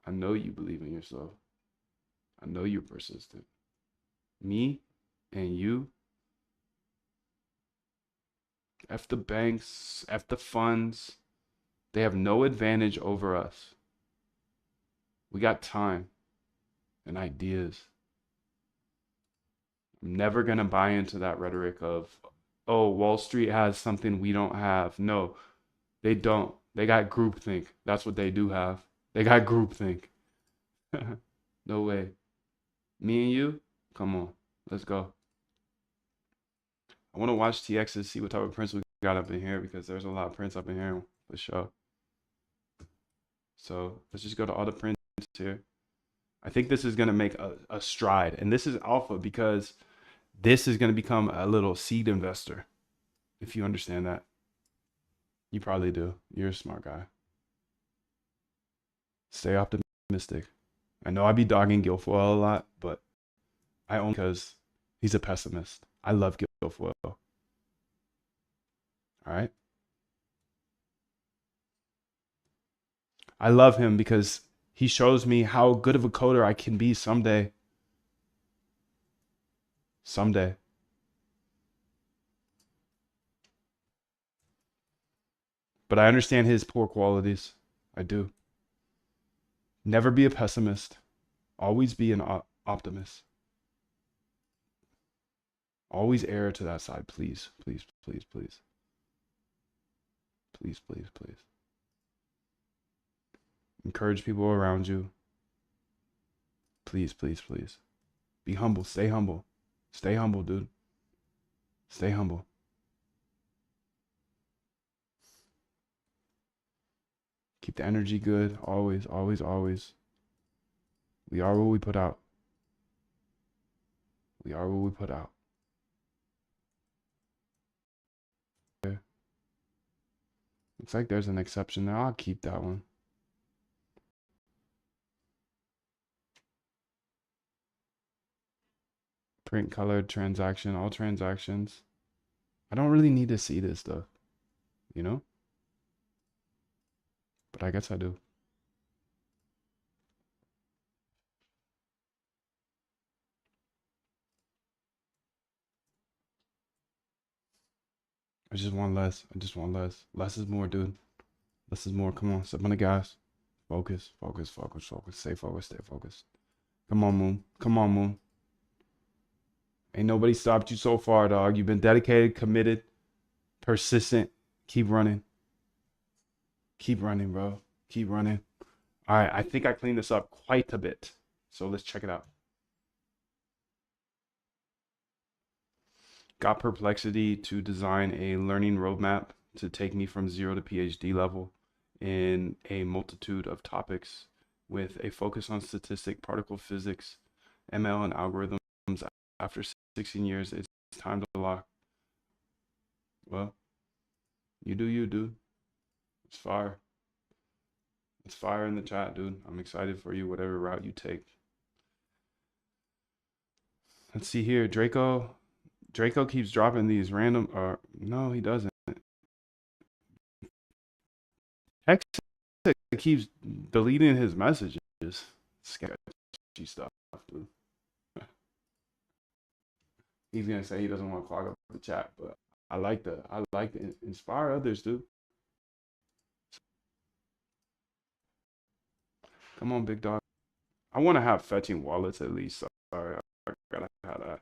I know you believe in yourself. I know you're persistent. Me and you, F the banks, F the funds, they have no advantage over us. We got time and ideas. I'm never going to buy into that rhetoric of, oh, Wall Street has something we don't have. No, they don't. They got groupthink. That's what they do have. They got groupthink. No way. Me and you, come on, let's go. I want to watch TX to see what type of prints we got up in here because there's a lot of prints up in here for sure. So let's just go to all the prints here. I think this is going to make a stride. And this is alpha because this is going to become a little seed investor. If you understand that. You probably do. You're a smart guy. Stay optimistic. I know I be dogging Guilfoyle a lot, but I only because he's a pessimist. I love Guilfoyle. All right. I love him because he shows me how good of a coder I can be someday. Someday. But I understand his poor qualities. I do. Never be a pessimist. Always be an optimist. Always err to that side, please. Please, please, please. Please, please, please. Encourage people around you. Please, please, please. Be humble. Stay humble. Stay humble, dude. Stay humble. Keep the energy good. Always, always, always. We are what we put out. We are what we put out. Looks like there's an exception there. I'll keep that one. Print colored transaction, all transactions. I don't really need to see this stuff, you know? But I guess I do. I just want less. I just want less. Less is more, dude. Less is more. Come on, step on the gas. Focus, focus, focus, focus. Stay focused, stay focused. Come on, Moon. Come on, Moon. Ain't nobody stopped you so far, dog. You've been dedicated, committed, persistent. Keep running. Keep running, bro. Keep running. All right, I think I cleaned this up quite a bit. So let's check it out. Got Perplexity to design a learning roadmap to take me from 0 to PhD level in a multitude of topics with a focus on statistic, particle physics, ML, and algorithms. After 16 years, it's time to lock. Well, you do you, dude. It's fire. It's fire in the chat, dude. I'm excited for you, whatever route you take. Let's see here. Draco keeps dropping these random, no, he doesn't. Hex keeps deleting his messages. Sketchy stuff, dude. He's gonna say he doesn't want to clog up the chat, but I like to inspire others, dude. Come on, big dog. I want to have fetching wallets at least. Sorry, I gotta have that.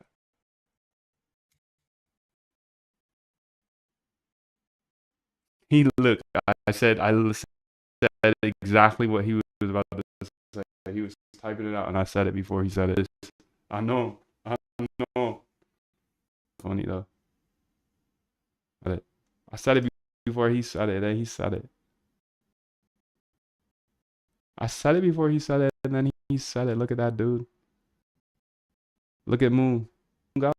He look. I said exactly what he was about to say. He was typing it out, and I said it before he said it. I know. I know. Funny though. I said it before he said it, and he said it. I said it before he said it, and then he said it. Look at that dude. Look at Moon. Go.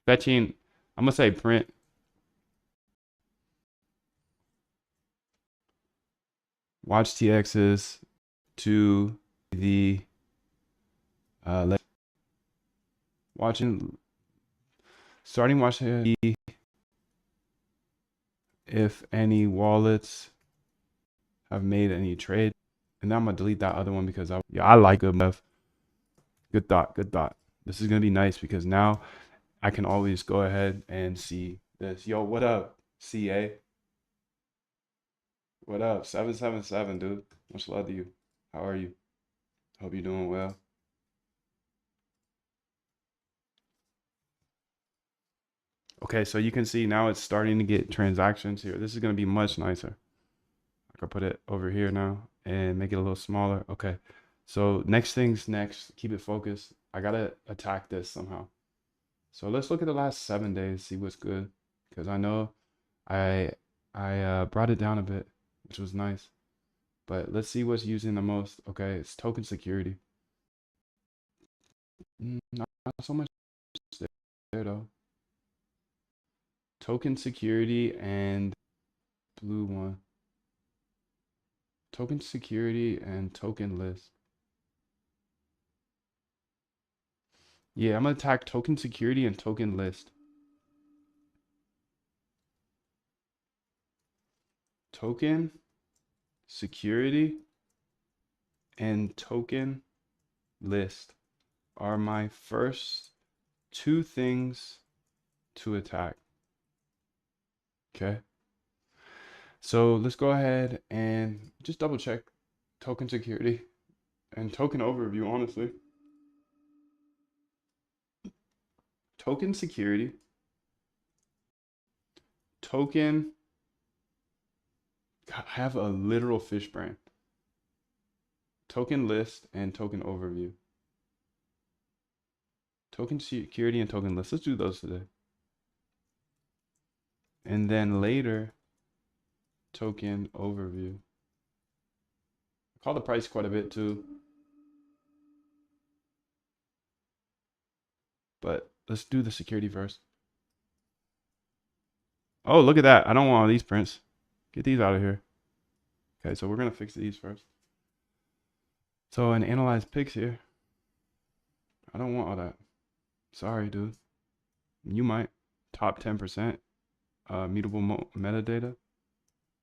Fetching. I'm gonna say print. Watch TXs to the watching starting watching if any wallets have made any trade. And then I'm gonna delete that other one because I like good stuff. Good thought, good thought. This is gonna be nice because now I can always go ahead and see this. Yo, what up, CA? What up? 777, dude. Much love to you. How are you? Hope you're doing well. Okay, so you can see now it's starting to get transactions here. This is gonna be much nicer. I can put it over here now and make it a little smaller. Okay, so next things next. Keep it focused. I gotta attack this somehow. So let's look at the last 7 days, see what's good, because I know I I brought it down a bit, which was nice. But let's see what's using the most. Okay, it's token security. Not so much there though. Token security and blue one. Token security and token list. Yeah, I'm gonna attack token security and token list. Token security and token list are my first two things to attack. Okay. So let's go ahead and just double check token security and token overview, honestly. Token security, token, I have a literal fish brain. Token list and token overview. Token security and token list. Let's do those today. And then later, token overview. I call the price quite a bit too. But let's do the security first. Oh, look at that. I don't want all these prints. Get these out of here. Okay, so we're going to fix these first. So, and analyze pics here. I don't want all that. Sorry, dude. You might. Top 10%. Mutable metadata.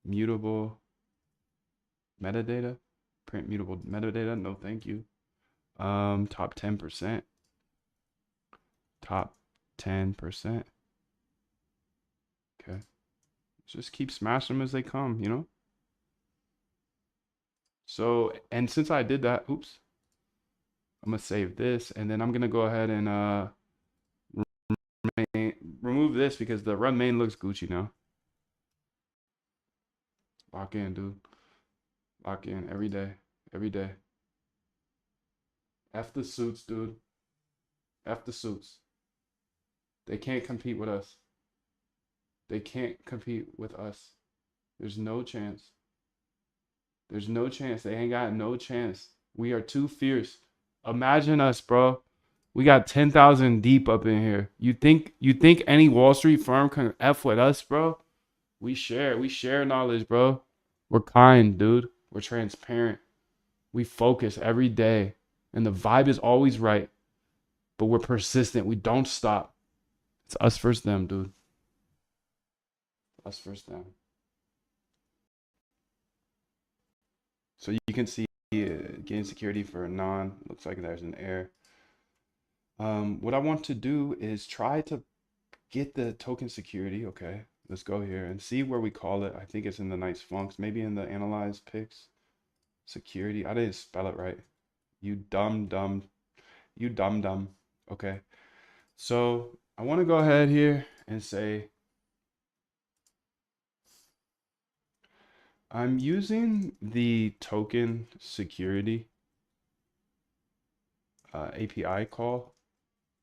Mutable metadata. Print mutable metadata. No, thank you. Top 10%. Top 10%. Okay. Just keep smashing them as they come, you know? So, and since I did that, oops, I'm gonna save this, and then I'm gonna go ahead and remove this because the run main looks Gucci now. Lock in, dude. Lock in every day, every day. F the suits, dude. F the suits. They can't compete with us. They can't compete with us. There's no chance. There's no chance. They ain't got no chance. We are too fierce. Imagine us, bro. We got 10,000 deep up in here. You think any Wall Street firm can F with us, bro? We share knowledge, bro. We're kind, dude. We're transparent. We focus every day. And the vibe is always right. But we're persistent. We don't stop. It's us versus them, dude. Us versus them. So you can see gain security for a non. Looks like there's an error. What I want to do is try to get the token security. Okay, let's go here and see where we call it. I think it's in the nice funks, maybe in the analyze picks. Security. I didn't spell it right. You dumb dumb. You dumb dumb. Okay. So I want to go ahead here and say I'm using the token security API call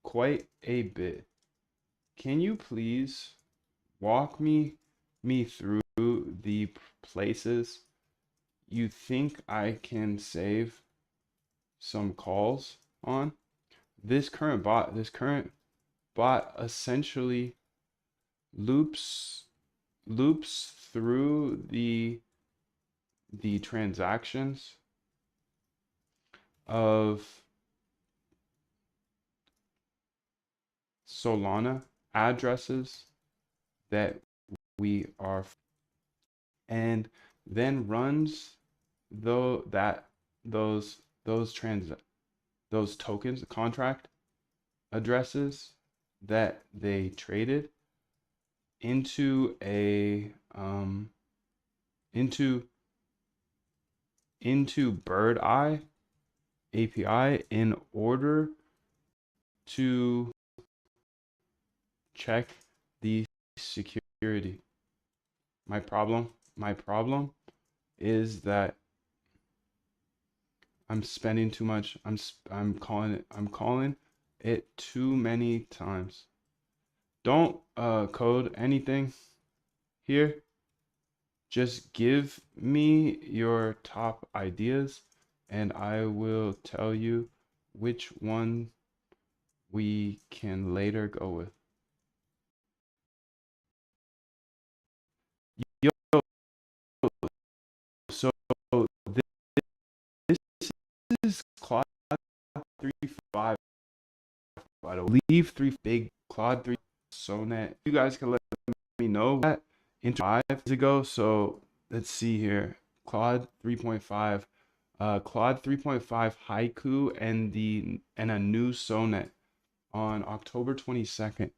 quite a bit. Can you please walk me through the places you think I can save some calls on? This current bot essentially loops through the transactions of Solana addresses that we are, and then runs though that those trans those tokens, the contract addresses that they traded into a into Bird Eye API in order to check the security. My problem is that I'm spending too much. I'm calling it too many times. Don't code anything here. Just give me your top ideas and I will tell you which one we can later go with. Yo, so this is Claude 3.5. I believe 3 big Claude 3 Sonnet. You guys can let me know that into 5 ago. So let's see here. Claude 3.5. Claude 3.5 Haiku and a new Sonnet on October 22nd.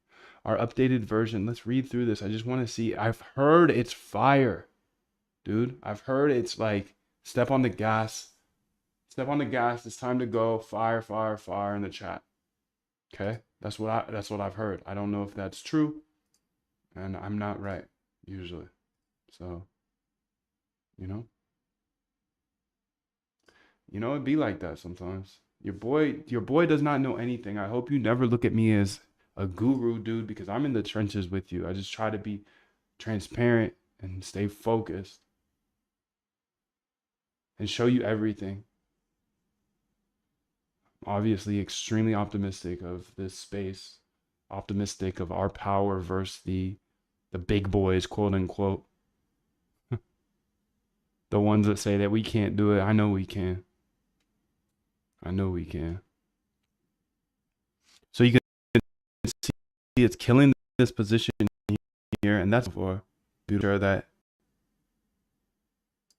Our updated version. Let's read through this. I just want to see. I've heard it's fire, dude. I've heard it's like step on the gas. Step on the gas. It's time to go. Fire, fire, fire in the chat. Okay? That's what I've heard. I don't know if that's true, and I'm not right usually. So, you know. It'd be like that sometimes. Your boy does not know anything. I hope you never look at me as a guru, dude, because I'm in the trenches with you. I just try to be transparent and stay focused and show you everything. Obviously, extremely optimistic of this space, optimistic of our power versus the big boys, quote unquote. The ones that say that we can't do it. I know we can. I know we can. So you can see it's killing this position here, and that's for sure that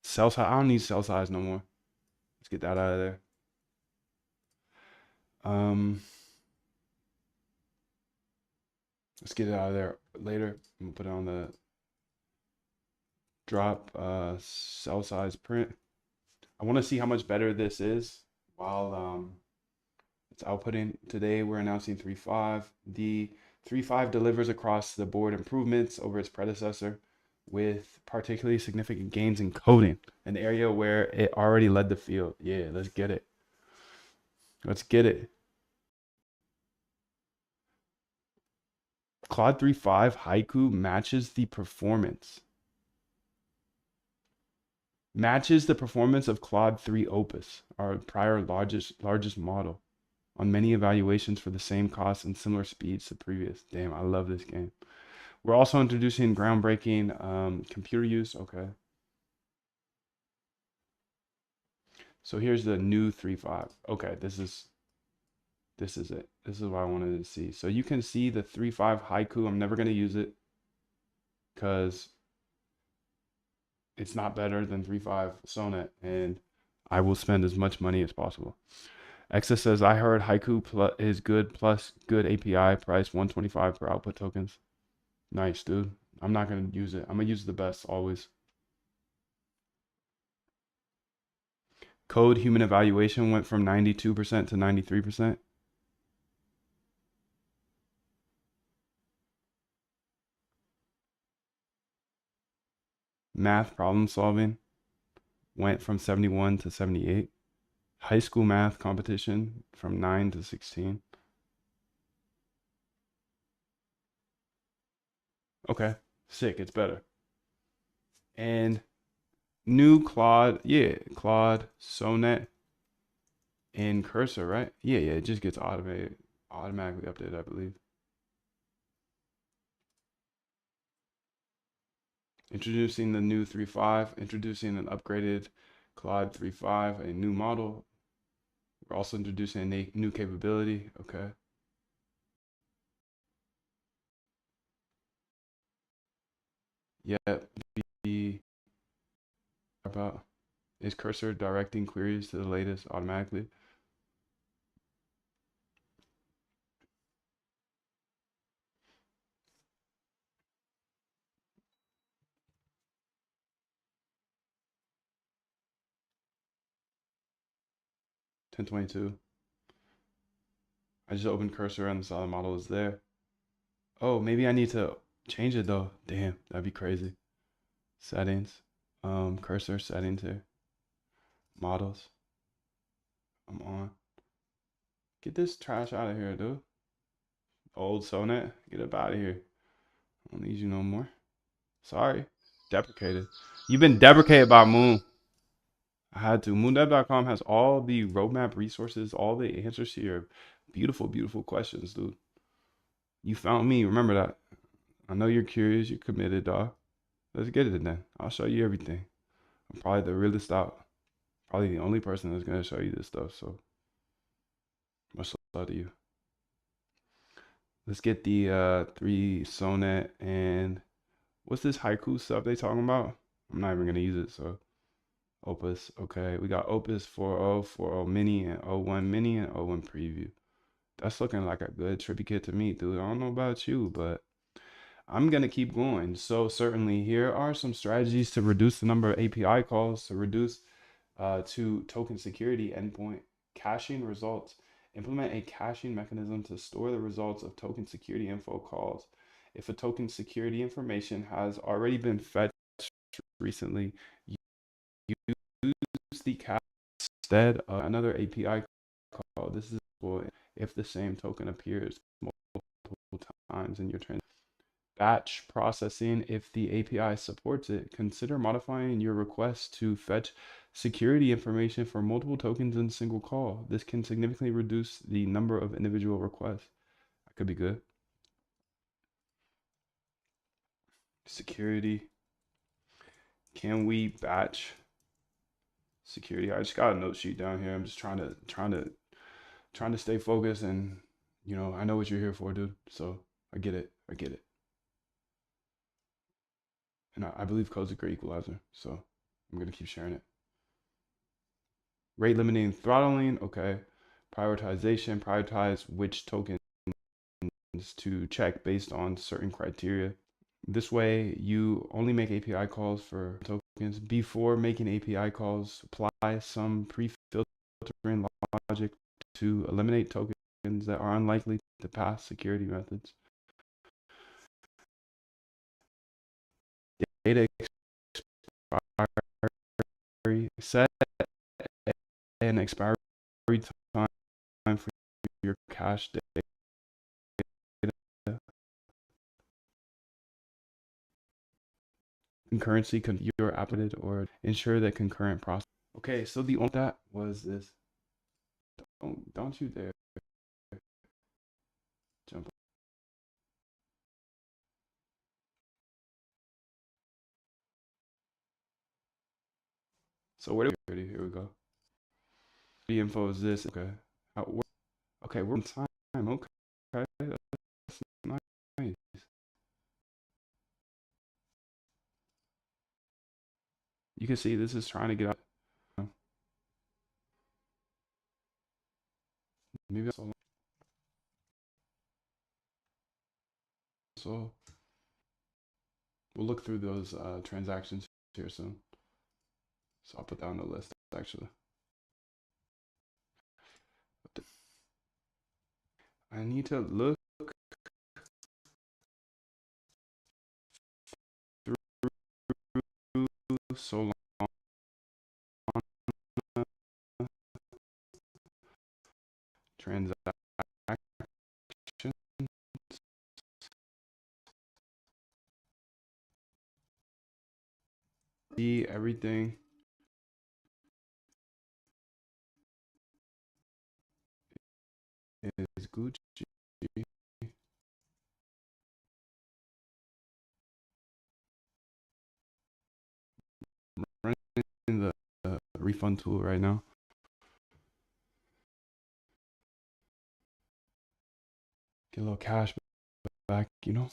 sell size. I don't need sell size no more. Let's get that out of there. Let's get it out of there later. I'm gonna put it on the drop sell size print. I want to see how much better this is while it's outputting. Today we're announcing 3.5. The 3.5 delivers across the board improvements over its predecessor with particularly significant gains in coding, an area where it already led the field. Yeah, let's get it. Let's get it. Claude 3.5 Haiku matches the performance of Claude 3 Opus, our prior largest model, on many evaluations for the same cost and similar speeds to previous. Damn, I love this game. We're also introducing groundbreaking computer use. Okay. So here's the new 3.5. Okay, this is it. This is what I wanted to see. So you can see the 3.5 Haiku. I'm never going to use it because it's not better than 3.5 Sonnet, and I will spend as much money as possible. Exa says, I heard Haiku is good plus good API price 125 per output tokens. Nice, dude. I'm not gonna use it. I'm gonna use the best always. Code human evaluation went from 92% to 93%. Math problem solving went from 71 to 78. High school math competition from 9 to 16. Okay, sick. It's better. And new Claude, yeah, Claude, Sonnet, and Cursor, right? Yeah, yeah, it just gets automatically updated, I believe. Introducing the new 3.5, introducing an upgraded Claude 3.5, a new model. We're also introducing a new capability. Okay. Yeah, be about is Cursor directing queries to the latest automatically? 1022. I just opened Cursor and saw the model is there. Oh, maybe I need to change it though. Damn, that'd be crazy. Settings. Cursor settings here. Models. I'm on. Get this trash out of here, dude. Old Sonnet. Get up out of here. I don't need you no more. Sorry. Deprecated. You've been deprecated by Moon. I had to. Moondev.com has all the roadmap resources, all the answers to your beautiful, beautiful questions, dude. You found me. Remember that. I know you're curious. You're committed, dog. Let's get it then. I'll show you everything. I'm probably the realest out. Probably the only person that's gonna show you this stuff. So much love to you. Let's get the three Sonnet and what's this haiku stuff they talking about? I'm not even gonna use it. So Opus, okay. We got Opus 4.0, 4.0 mini, and O1 mini and O1 preview. That's looking like a good trippy kit to me, dude. I don't know about you, but I'm gonna keep going. So certainly here are some strategies to reduce the number of API calls, to reduce to token security endpoint, caching results. Implement a caching mechanism to store the results of token security info calls. If a token security information has already been fetched recently, use the cache instead of another API call. This is if the same token appears multiple times in your transaction. Batch processing, if the API supports it, consider modifying your request to fetch security information for multiple tokens in a single call. This can significantly reduce the number of individual requests. That could be good. Security. Can we batch security? I just got a note sheet down here. I'm just trying to stay focused, and I know what you're here for, dude. So I get it. I get it. And I believe code's a great equalizer. So I'm gonna keep sharing it. Rate limiting throttling, okay. Prioritization, prioritize which tokens to check based on certain criteria. This way, you only make API calls for tokens. Before making API calls, apply some pre-filtering logic to eliminate tokens that are unlikely to pass security methods. Data expiry, set an expiry time for your cache data. Concurrency configure applet or ensure that concurrent process. Okay, so the only that was this. Don't you dare jump. So where do we ready? Here we go. The info is this. Okay. Okay, we're on time. Okay. That's nice. You can see this is trying to get out. maybe Solana. So we'll look through those transactions here soon. So I'll put that on the list actually. I need to look through Solana transaction. See everything is Gucci. I'm running the refund tool right now. Get a little cash back, you know.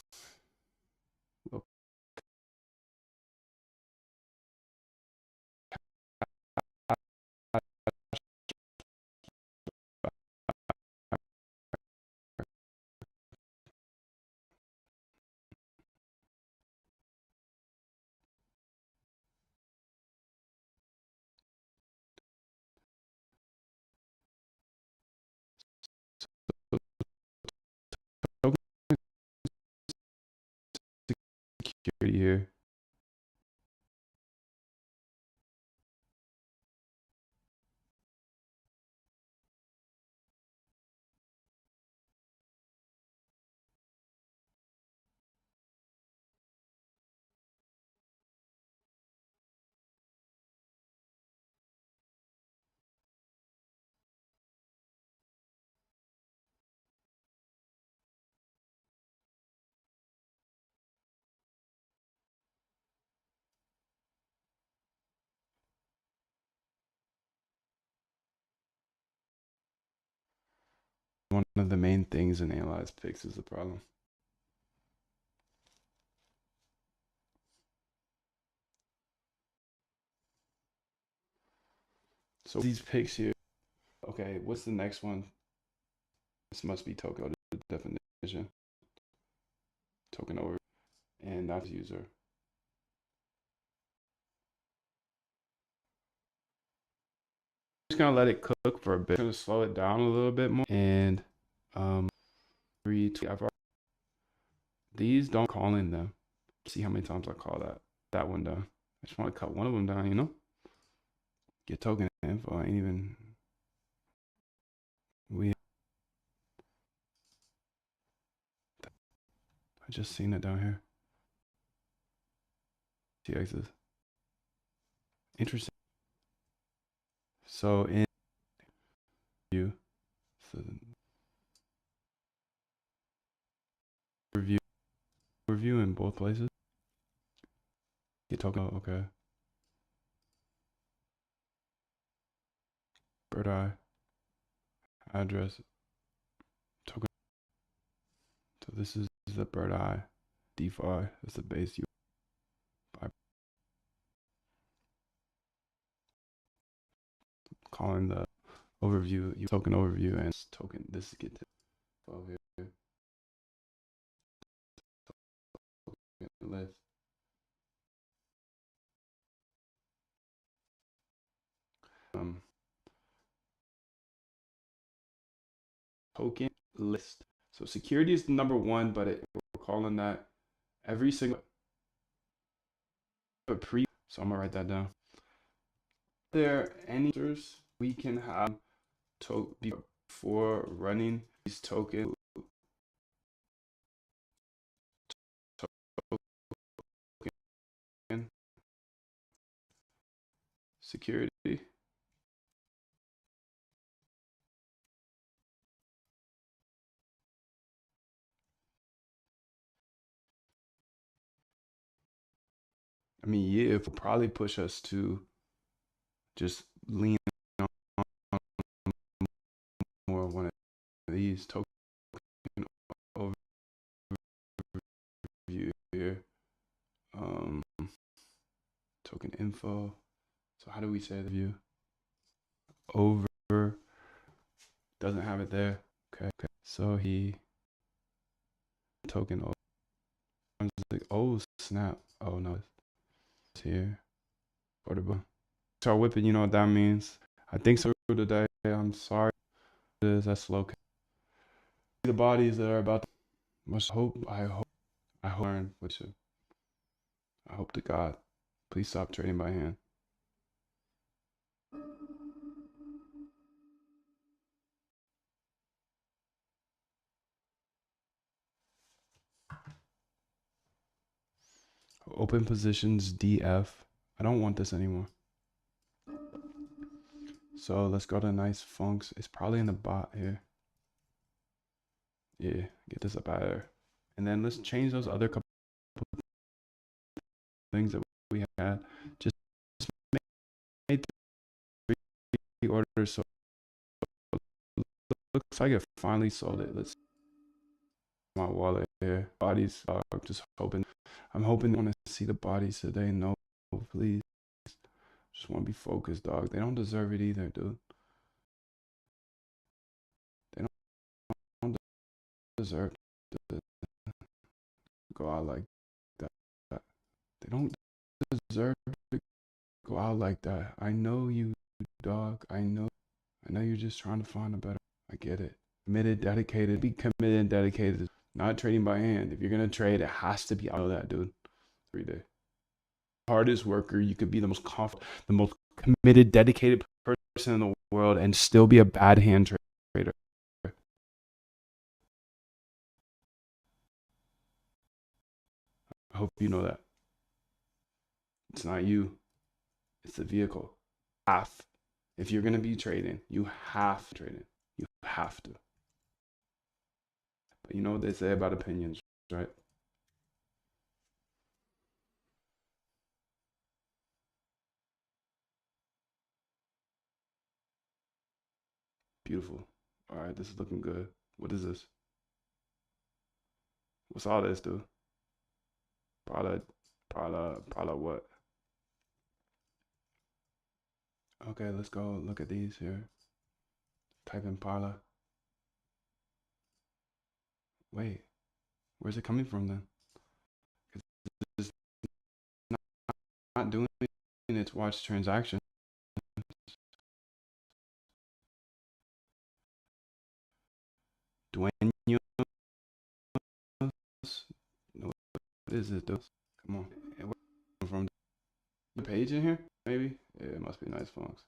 Token security here. One of the main things in analyze picks is the problem. So these picks here. Okay, what's the next one? This must be token definition. Token over, and that's user. Just gonna let it cook for a bit. I'm gonna slow it down a little bit more. And 3, 2, these don't call in them. See how many times I call that one down. I just want to cut one of them down, you know? Get token info. I ain't even I just seen it down here. TXs. Interesting. So in view, so review in both places. Get token. Oh, okay. Bird eye address token. So this is the bird eye DeFi. That's the base UI. Calling the overview, token overview, and token. This is get to here. List. Token list. So security is the number one, but we're calling that every single pre. So I'm gonna write that down. Are there any answers we can have before running these tokens? Token security. I mean, yeah, it will probably push us to just lean on more one of these token overview here. Token info. So how do we say the view? Overview. Doesn't have it there. Okay. So he token. Oh snap. Oh no, it's here. Portable. Start whipping. You know what that means. I think so today. I'm sorry. It is. That's slow. The bodies that are about to. Much hope. I hope. Learn with you. I hope to God. Please stop trading by hand. Open positions DF. I don't want this anymore. So let's go to nice funks. It's probably in the bot here. Yeah, get this up out of there. And then let's change those other couple things that we had. Just made 3 orders. So looks like it finally sold it. Let's see my wallet here. Bodies. I'm just hoping. I'm hoping they want to see the bodies today. No, please. Just want to be focused, dog. They don't deserve it either, dude. They don't deserve to go out like that. They don't deserve to go out like that. I know you, dog. I know you're just trying to find a better. I get it. Committed, dedicated. Be committed and dedicated. Not trading by hand. If you're gonna trade, it has to be out of that, dude. 3 day. Hardest worker. You could be the most confident, the most committed, dedicated person in the world, and still be a bad hand trader. I hope you know that. It's not you. It's the vehicle. Half. If you're gonna be trading, you have to trade it. You have to. But you know what they say about opinions, right? Beautiful. All right, this is looking good. What is this? What's all this, dude? Prada, what? Okay, let's go look at these here. Type in Parla. Wait, where's it coming from then? It's not doing its watch transaction. Dueños. What is it, dude? Come on. Where from the page in here? Maybe? Yeah, it must be nice fonts.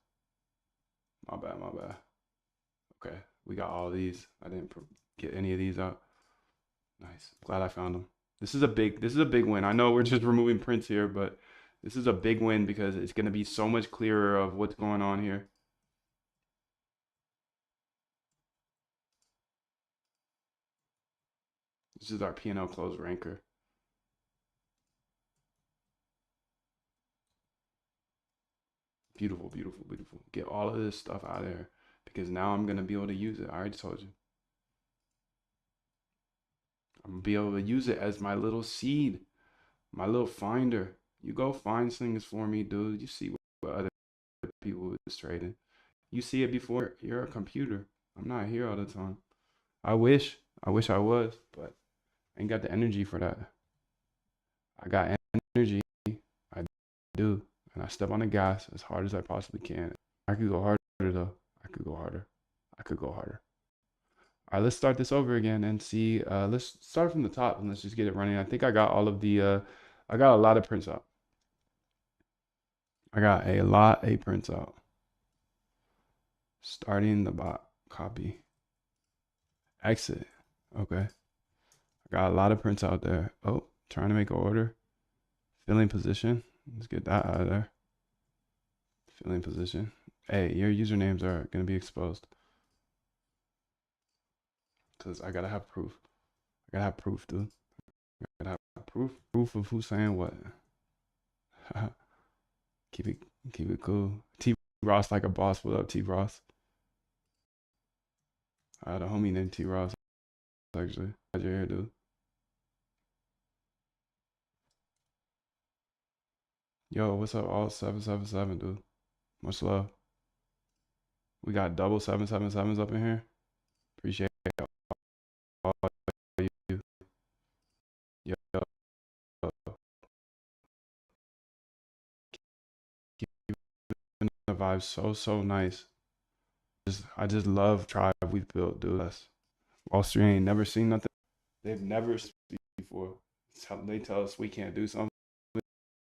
My bad, my bad. Okay, we got all these. I didn't get any of these out. Nice. Glad I found them. This is a big win. I know we're just removing prints here, but this is a big win because it's going to be so much clearer of what's going on here. This is our P&L close ranker. Beautiful, beautiful, beautiful. Get all of this stuff out of there because now I'm going to be able to use it. I already told you. I'm going to be able to use it as my little seed, my little finder. You go find things for me, dude. You see what other people is trading. You see it before. You're a computer. I'm not here all the time. I wish I was, but I ain't got the energy for that. I got energy. I do. And I step on the gas as hard as I possibly can. I could go harder though. I could go harder. I could go harder. All right, let's start this over again and see. Let's start from the top and let's just get it running. I think I got all of the, I got a lot of prints out. I got a lot of prints out. Starting the bot, copy, exit. Okay. I got a lot of prints out there. Oh, trying to make an order. Filling position. Let's get that out of there. Filling position. Hey, your usernames are going to be exposed. Because I got to have proof. I got to have proof, dude. I got to have proof. Proof of who's saying what. keep it cool. T Ross like a boss. What up, T Ross? I had a homie named T Ross, actually. How's your hair, dude? Yo, what's up, all 777, dude? Much love. We got double 777s up in here. Appreciate all you. Yo, keeping the vibe so nice. I just love tribe we've built, dude. Wall Street ain't never seen nothing. They've never seen before. They tell us we can't do something.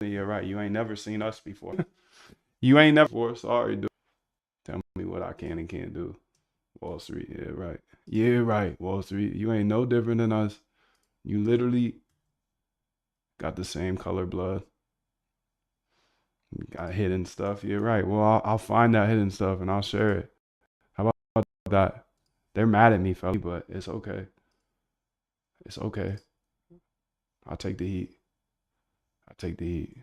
You're right. You ain't never seen us before. You ain't never before. Sorry, dude. Tell me what I can and can't do. Wall Street. Yeah, right. Yeah, right. Wall Street. You ain't no different than us. You literally got the same color blood. Got hidden stuff. You're right. Well, I'll find that hidden stuff and I'll share it. How about that? They're mad at me, fella, but it's okay. It's okay. I'll take the heat. I'll take the heat.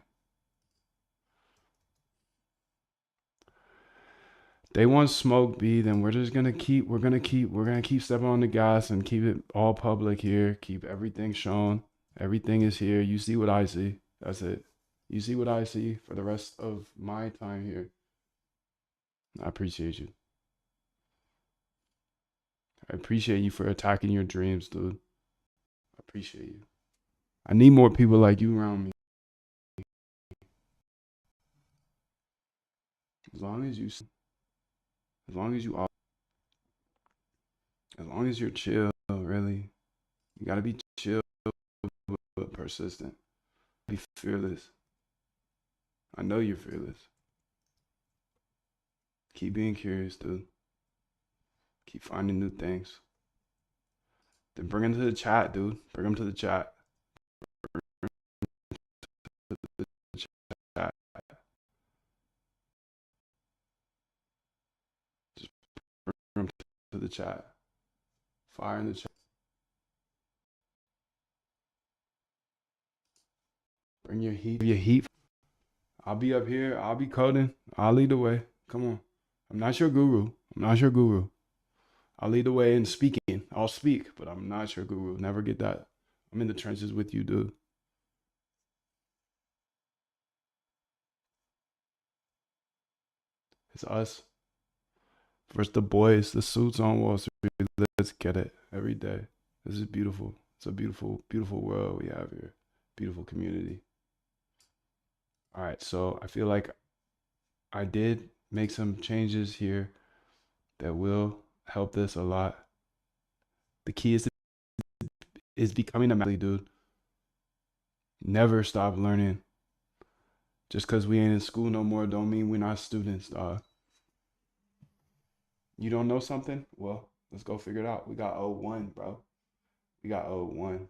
They want smoke, B, then we're gonna keep stepping on the gas and keep it all public here. Keep everything shown. Everything is here. You see what I see. That's it. You see what I see for the rest of my time here. I appreciate you. I appreciate you for attacking your dreams, dude. I appreciate you. I need more people like you around me. As long as you, as long as you, as long as you're chill, really, you gotta be chill but persistent. Be fearless. I know you're fearless. Keep being curious, dude. Keep finding new things. Then bring them to the chat, dude. Bring them to the chat. Chat. Just bring them to the chat. Fire in the chat. Bring your heat. Your heat. I'll be up here. I'll be coding. I'll lead the way. Come on. I'm not your guru. I'm not your guru. I'll lead the way in speaking. I'll speak, but I'm not your guru. Never get that. I'm in the trenches with you, dude. It's us. First the boys, the suits on Wall Street. Let's get it every day. This is beautiful. It's a beautiful, beautiful world we have here. Beautiful community. All right, so I feel like I did make some changes here that will help this a lot. The key is becoming a master, dude. Never stop learning. Just because we ain't in school no more don't mean we're not students, dog. You don't know something? Well, let's go figure it out. We got O1, bro. We got O1.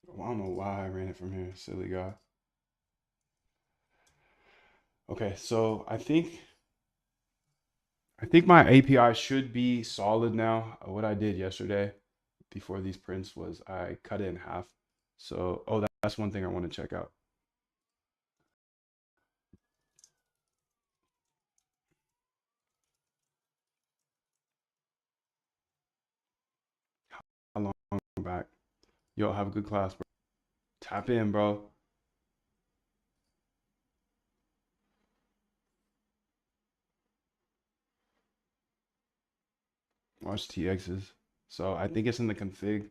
Well, I don't know why I ran it from here, silly guy. Okay, so I think my API should be solid now. What I did yesterday before these prints was I cut it in half. So, oh, that's one thing I want to check out. How long back? Yo, have a good class, bro. Tap in, bro. Watch TXs. So I think it's in the config.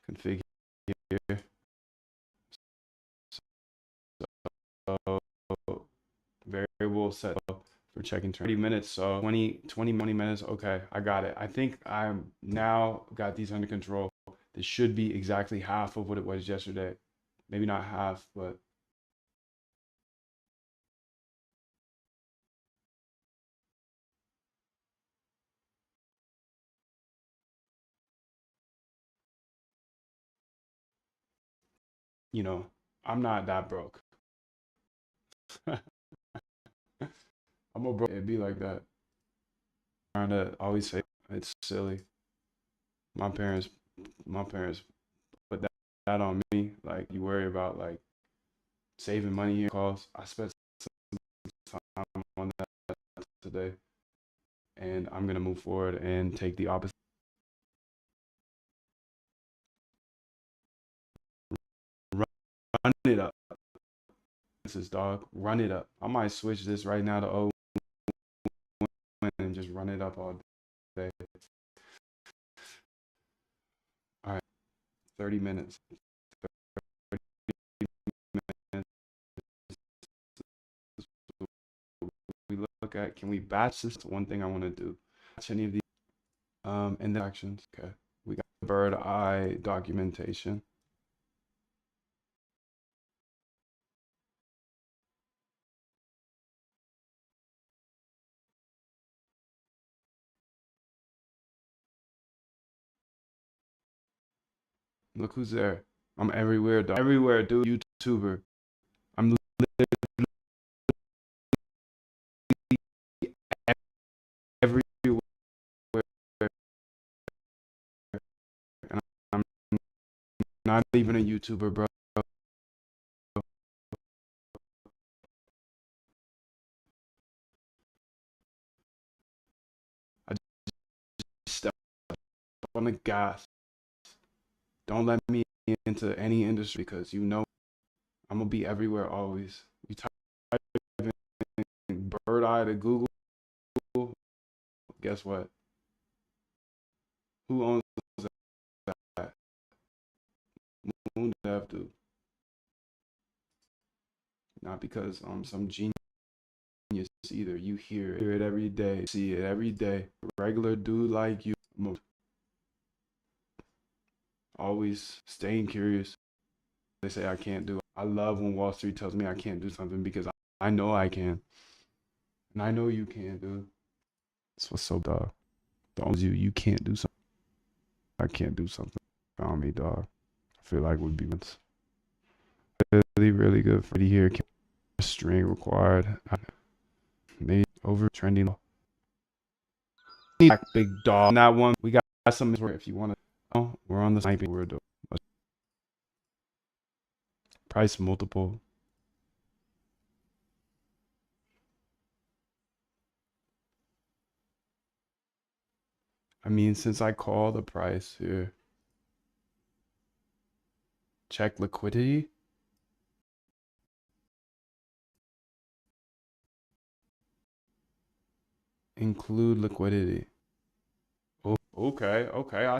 Config here. So variable set for checking 30 minutes. So 20 minutes. Okay, I got it. I think I'm now got these under control. This should be exactly half of what it was yesterday. Maybe not half, but you know, I'm not that broke. I'm a broke. It'd be like that. Trying to always say it's silly. My parents, my parents put that on me. Like you worry about like saving money here calls. I spent some time on that today, and I'm gonna move forward and take the opposite. it up. This is dog. Run it up. I might switch this right now to O and just run it up all day. All right, 30 minutes. 30 we look at, can we batch this? One thing I want to do. Batch any of these and then actions. Okay. We got bird eye documentation. Look who's there. I'm everywhere, dog. Everywhere, dude. YouTuber. I'm everywhere. And I'm not even a YouTuber, bro. I just step on the gas. Don't let me into any industry because you know I'm gonna be everywhere always. You type in bird eye to Google, guess what? Who owns that? Moon Dev do. Not because I'm some genius either. You hear it every day, see it every day. Regular dude like you, always staying curious. They say I can't do it. I love when Wall Street tells me I can't do something because I know I can. And I know you can, dude. That's what's so dog. Don't you can't do something. I can't do something. Found me, dog. I feel like would be really, really good for the here. String required. Maybe over trending. Big dog. That one. We got some if you want to. Oh, we're on the sniping. We're doing price multiple. I mean, since I call the price here, check liquidity. Include liquidity. Oh, okay, okay. I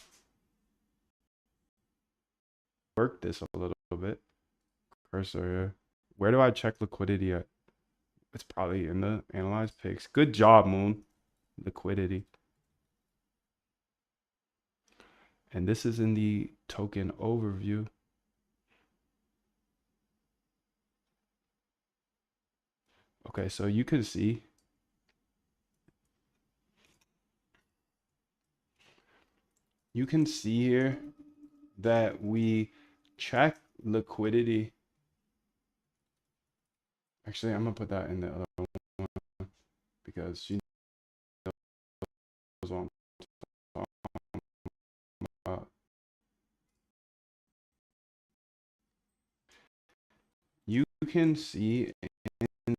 work this a little bit. Cursor here. Where do I check liquidity at? It's probably in the analyze picks. Good job, Moon. Liquidity. And this is in the token overview. Okay, so you can see here that we check liquidity. Actually, I'm gonna put that in the other one because she knows what I'm talking about. You can see in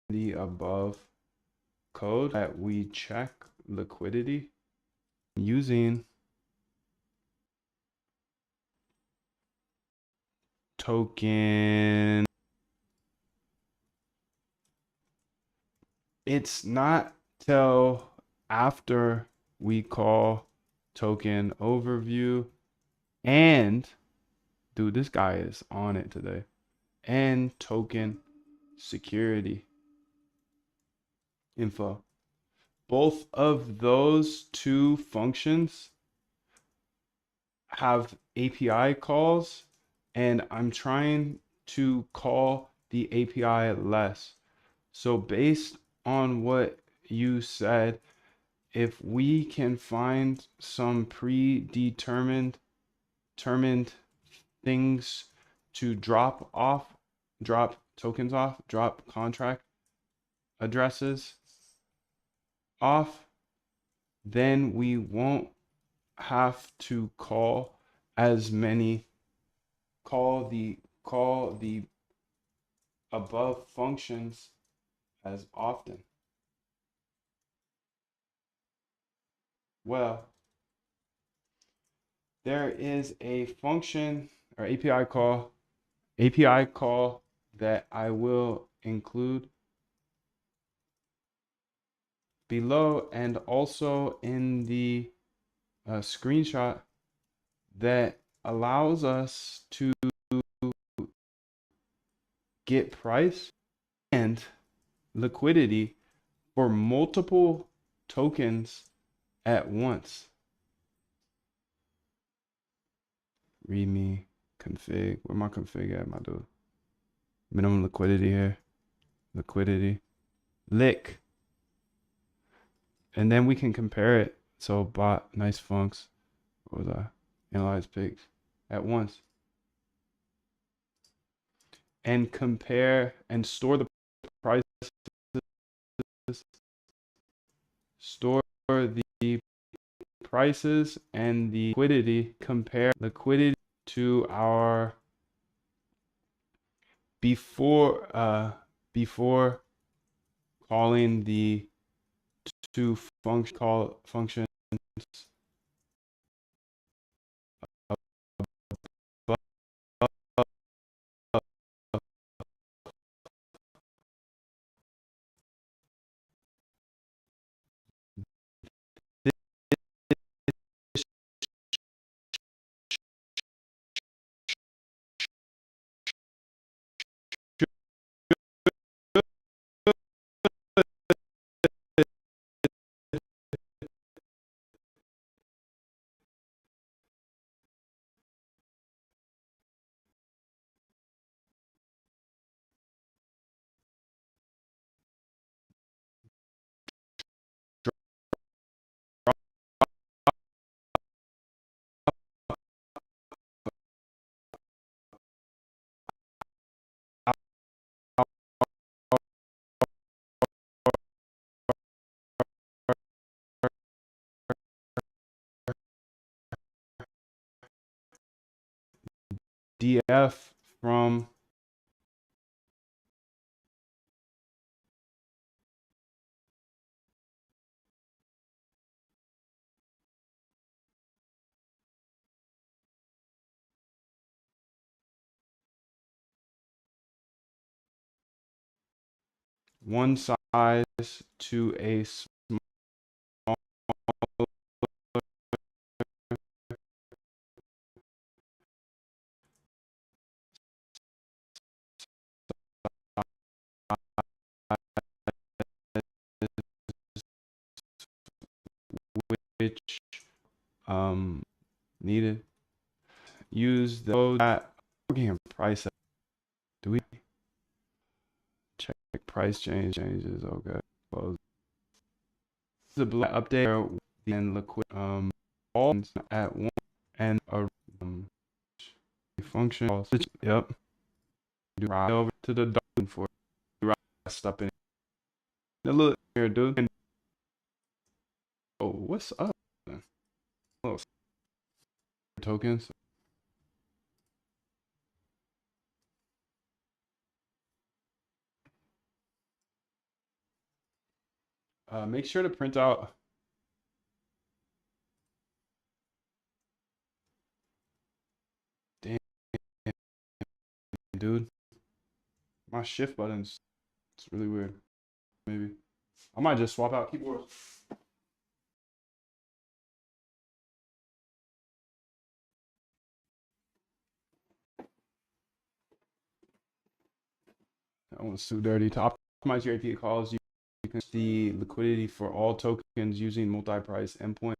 the above code that we check liquidity using token. It's not till after we call token overview and dude, this guy is on it today. And token security info. Both of those two functions have API calls, and I'm trying to call the API less. So based on what you said, if we can find some predetermined things to drop tokens off, drop contract addresses off, then we won't have to call the above functions as often. Well, there is a function or API call API call that I will include below and also in the screenshot that allows us to get price and liquidity for multiple tokens at once. Readme config. Where my config at, my dude? Minimum liquidity here. Liquidity. Lick. And then we can compare it. So bot, nice funks. What was I? Analyze pigs at once. And compare and store the prices. Store the prices and the liquidity. Compare liquidity to our before calling the two functions DF from one size to a small, which needed. Use those that we're getting price. Do we check price changes? Okay. Close. This is a update and liquid all at one and a function. Yep. Do right over to the dolphin for rest up in. Now look here, dude. And, oh, what's up? Oh, tokens. Make sure to print out. Damn, dude. My shift buttons. It's really weird. Maybe. I might just swap out keyboards. That one's too dirty. To optimize your API calls, you can see the liquidity for all tokens using multi-price endpoint,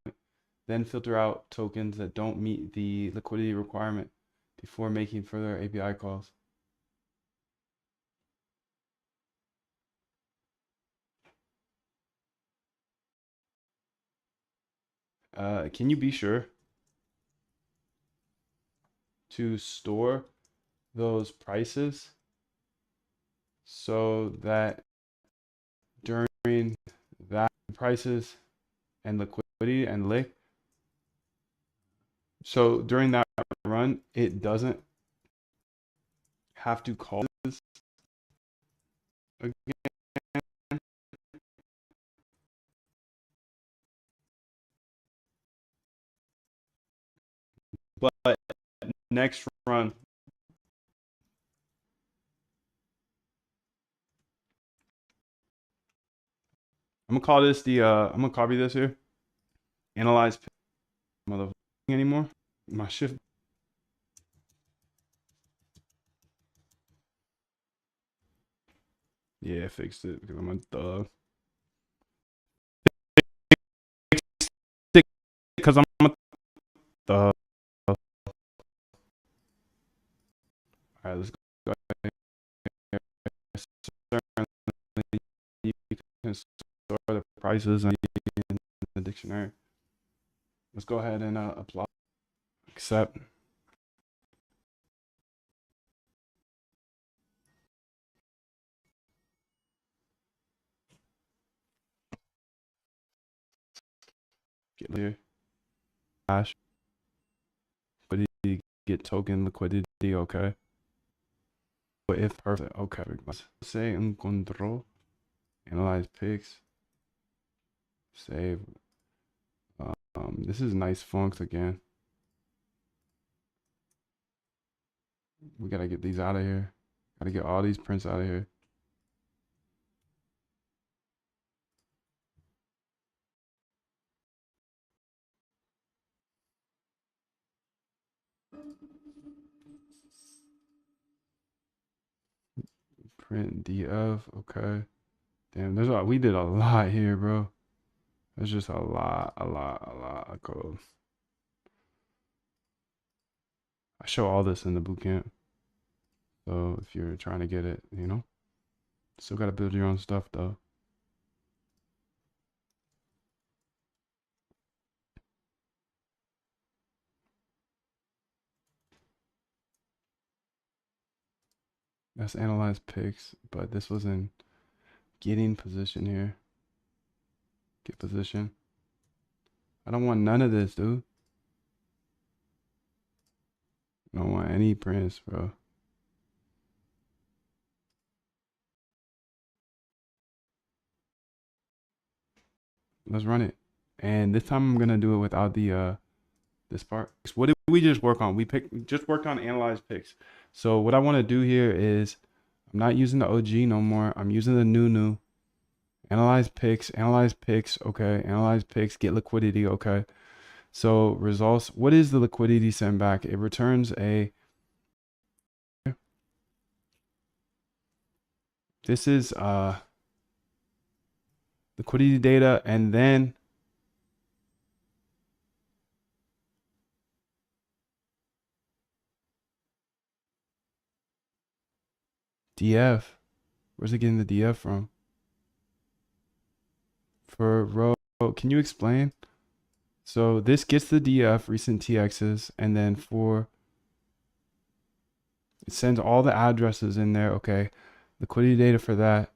then filter out tokens that don't meet the liquidity requirement before making further API calls. Can you be sure to store those prices so that during that prices and liquidity and lick, so during that run, it doesn't have to call this again, but next run I'm gonna call this the I'm gonna copy this here. Analyze mother anymore. My shift. Yeah, I fixed it because I'm a thug. Because I'm a thug. All right, let's go. You can store the prices in the dictionary. Let's go ahead and apply. Accept. Get here. Hash. Liquidity. Get token liquidity. Okay. But if perfect. Okay. Say encontró. Analyze pics. Save. This is nice funks again. We gotta get these out of here. Gotta get all these prints out of here. Print DF. Okay. Damn, there's a we did a lot here, bro. There's just a lot of code. I show all this in the bootcamp. So if you're trying to get it, you know, still gotta build your own stuff though. Let's analyze picks, but this was in getting position here. Get position. I don't want none of this, dude. I don't want any prints, bro. Let's run it. And this time I'm gonna do it without the this part. What did we just work on? We just worked on analyze picks. So what I want to do here is I'm not using the OG no more. I'm using the new. Analyze picks, okay. Analyze picks, get liquidity, okay. So results, what is the liquidity sent back? It returns a, this is liquidity data, and then DF. Where's it getting the DF from? For row, can you explain? So this gets the DF, recent TXs, and then for, it sends all the addresses in there, okay. Liquidity data for that.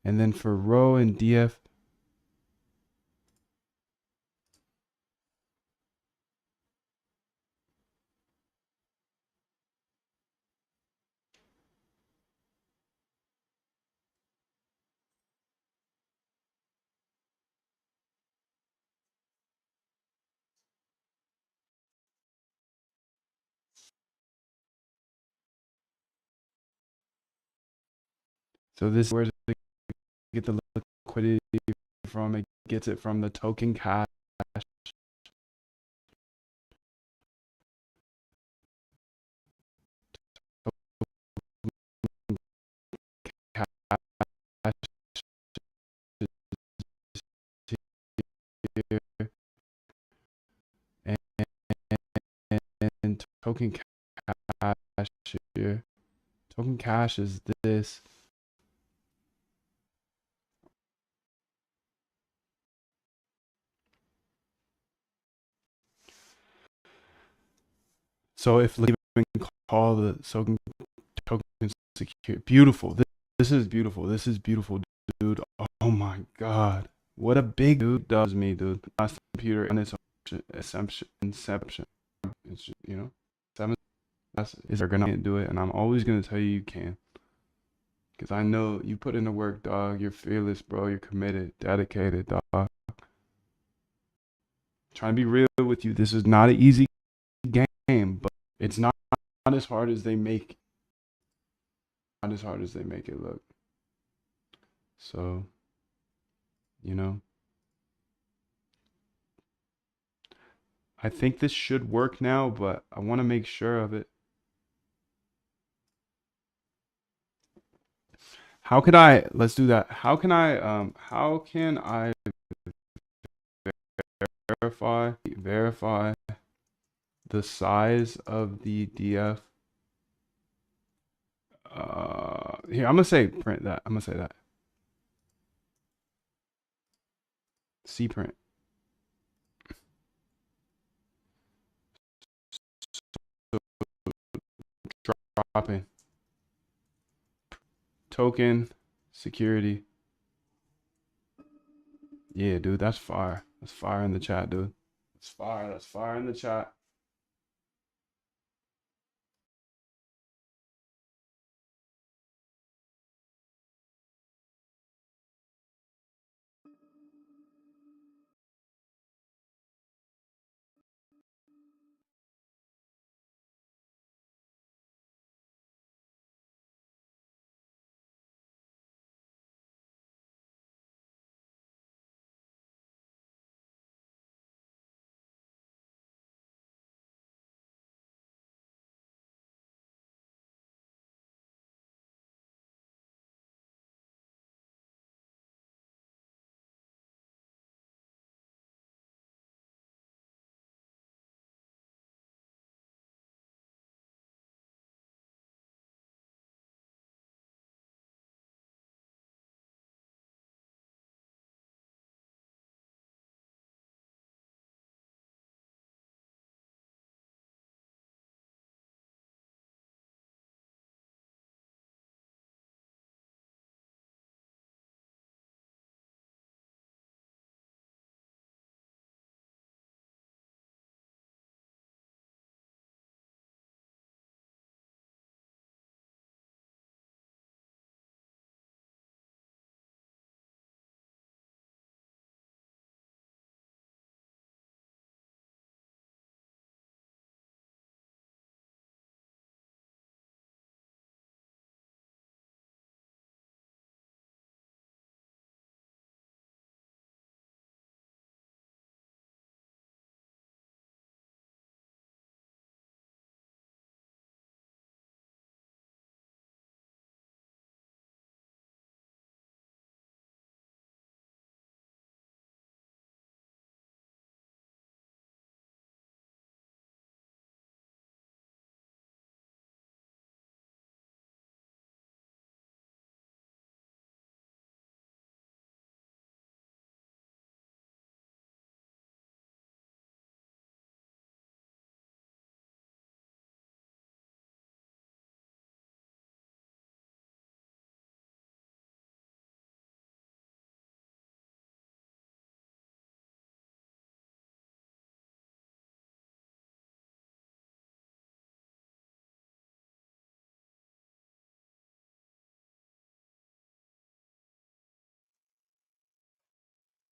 And then for row and DF, so this is where it get the liquidity from. It gets it from the token cash. And token cash here. Token cash is this. So if we call the token secure, beautiful. This is beautiful. This is beautiful, dude. Oh my god, what a big dude does me, dude. Last computer and its inception. It's just, you know, seven. Is they're gonna do it, and I'm always gonna tell you can, because I know you put in the work, dog. You're fearless, bro. You're committed, dedicated, dog. Trying to be real with you. This is not an easy game, but it's not as hard as they make. Not as hard as they make it look. So you know. I think this should work now, but I want to make sure of it. How could I, let's do that. How can I verify the size of the DF? Here, I'm gonna say print that. I'm gonna say that. C print. Dropping. Token. Security. Yeah, dude, that's fire. That's fire in the chat, dude. That's fire. That's fire in the chat.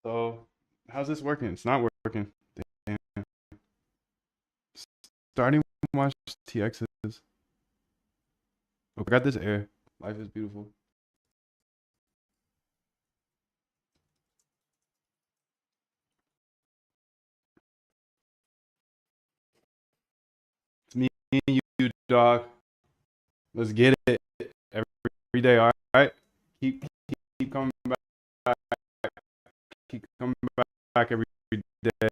So, how's this working? It's not working. Damn. Starting to watch TXs. Oh, I got this air. Life is beautiful. It's me and you, dog. Let's get it every day. All right. Keep coming back. Keep coming back every day.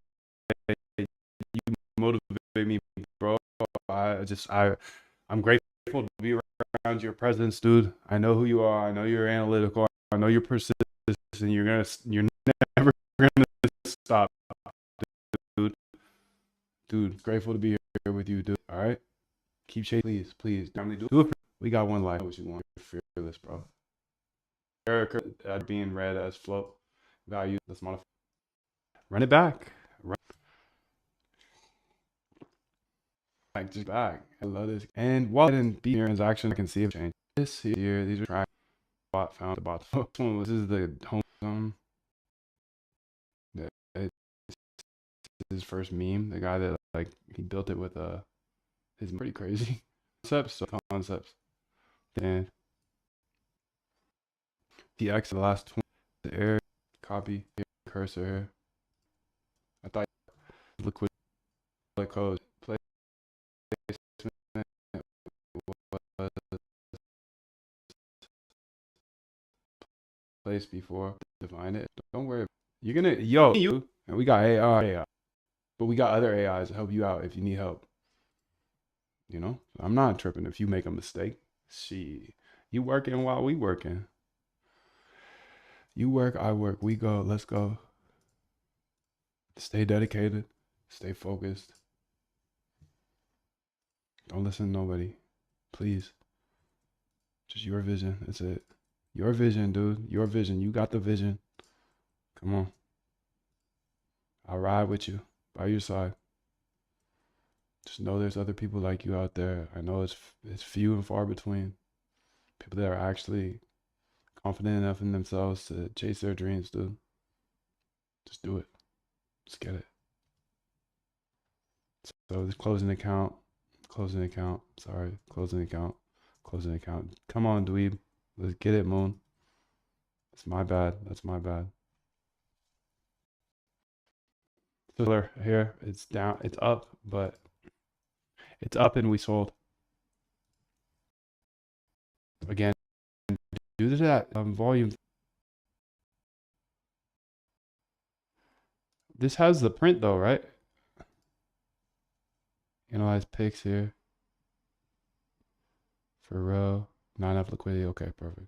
You motivate me, bro. I'm grateful to be around your presence, dude. I know who you are. I know you're analytical. I know you're persistent. You're never gonna stop, dude. Dude, grateful to be here with you, dude. All right. Keep chasing, please. Do it. We got one life. What you want? You're fearless, bro. Eric, being read as float value. Let's modify. Run it back. Run back. Just back. I love this. And while I didn't be transaction, I can see a change. This here, these are track bot found the bot. This is the home zone. It's his first meme. The guy that like he built it with his pretty crazy concepts. And the X of the last 20 the air copy here, cursor here. I thought liquid code placement was placed before define it. Don't worry. You're gonna you and we got AI, but we got other AIs to help you out if you need help. You know, I'm not tripping if you make a mistake. See, you working while we working. You work, I work. We go. Let's go. Stay dedicated. Stay focused. Don't listen to nobody. Please. Just your vision. That's it. Your vision, dude. Your vision. You got the vision. Come on. I'll ride with you. By your side. Just know there's other people like you out there. I know it's few and far between. People that are actually confident enough in themselves to chase their dreams, dude. Just do it. Just get it. So this closing account. Sorry, closing account. Come on, dweeb. Let's get it, Moon. It's my bad. That's my bad. So here, it's down, it's up, but it's up and we sold. Again, do that volume. This has the print though, right? Analyze picks here. For row, 9F liquidity. Okay, perfect.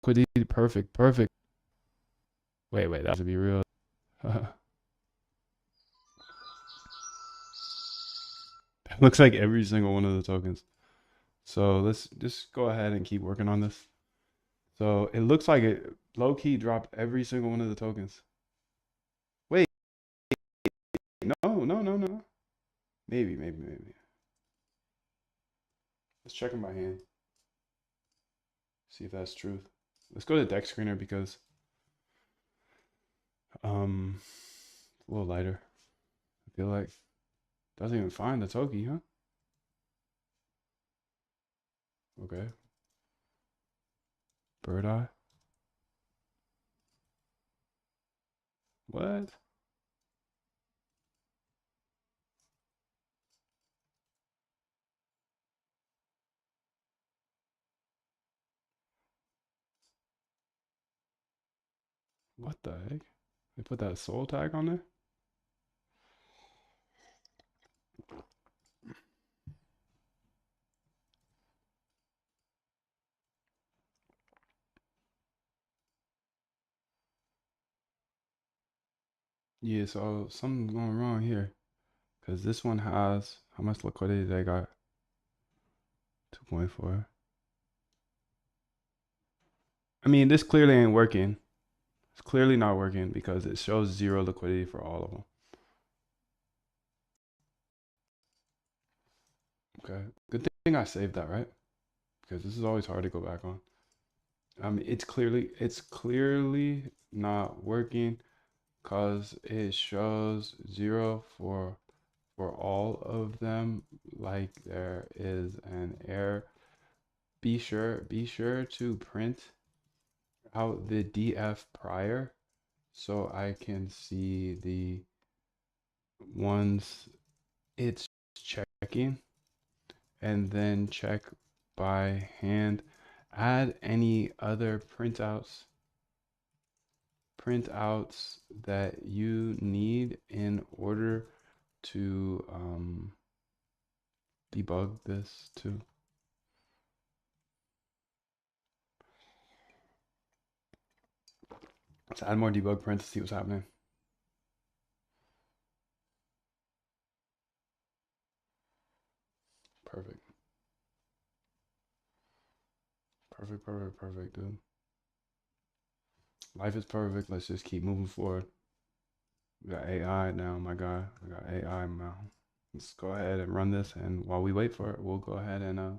Liquidity, perfect. Wait, that has to be real. Looks like every single one of the tokens. So let's just go ahead and keep working on this. So it looks like it low key dropped every single one of the tokens. Wait, no. Maybe. Let's check them by hand. See if that's truth. Let's go to deck screener because it's a little lighter. I feel like doesn't even find the Toki, huh? Okay. Bird eye. What? What the heck? They put that soul tag on there? Yeah, so something's going wrong here. Because this one has, how much liquidity they got? 2.4. I mean, this clearly ain't working. It's clearly not working because it shows 0 liquidity for all of them. Okay. Good thing I saved that, right? Because this is always hard to go back on. It's clearly not working because it shows 0 for all of them, like there is an error. Be sure to print out the DF prior so I can see the ones it's checking, and then check by hand. Add any other printouts that you need in order to debug this too. Let's add more debug prints to see what's happening. Perfect. Perfect, dude. Life is perfect. Let's just keep moving forward. We got AI now, my guy. We got AI now. Let's go ahead and run this, and while we wait for it, we'll go ahead and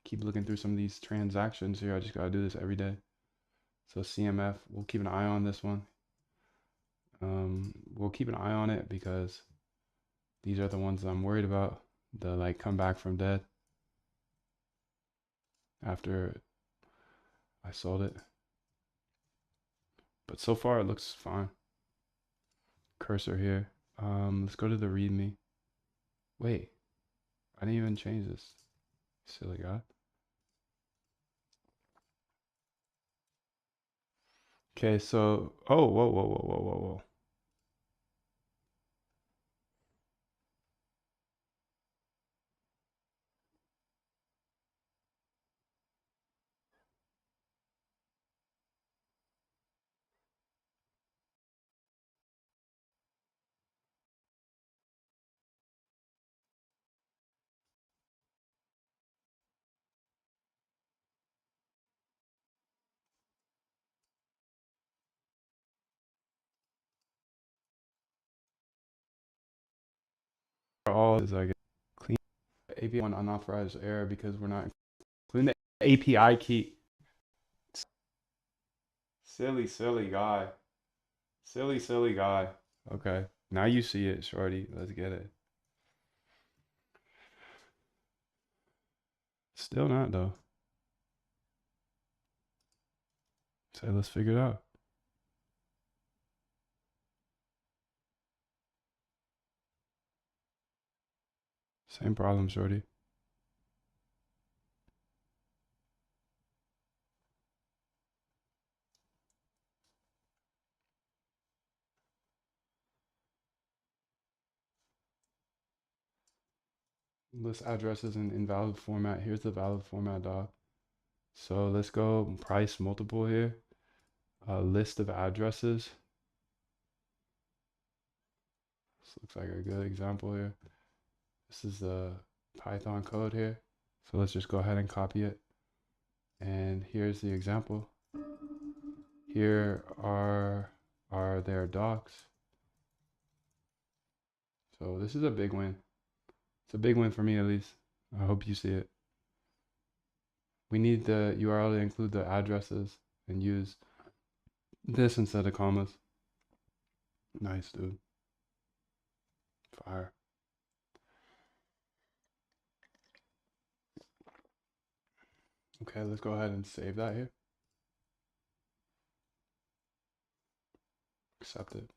keep looking through some of these transactions here. I just gotta do this every day. So CMF, we'll keep an eye on this one. We'll keep an eye on it because these are the ones I'm worried about. The like come back from dead. after I sold it. But so far it looks fine. Cursor here. Let's go to the README. Wait, I didn't even change this. Silly guy. Okay, so oh whoa. All is like clean API one unauthorized error because we're not including the API key. Silly guy. Silly guy. Okay, now you see it, shorty. Let's get it. Still not though. So let's figure it out. Same problem, shorty. List addresses in invalid format. Here's the valid format, dog. So let's go price multiple here. A list of addresses. This looks like a good example here. This is the Python code here. So let's just go ahead and copy it. And here's the example. Here are their docs. So this is a big win. It's a big win for me at least. I hope you see it. We need the URL to include the addresses and use this instead of commas. Nice, dude. Fire. Okay, let's go ahead and save that here. Accept it.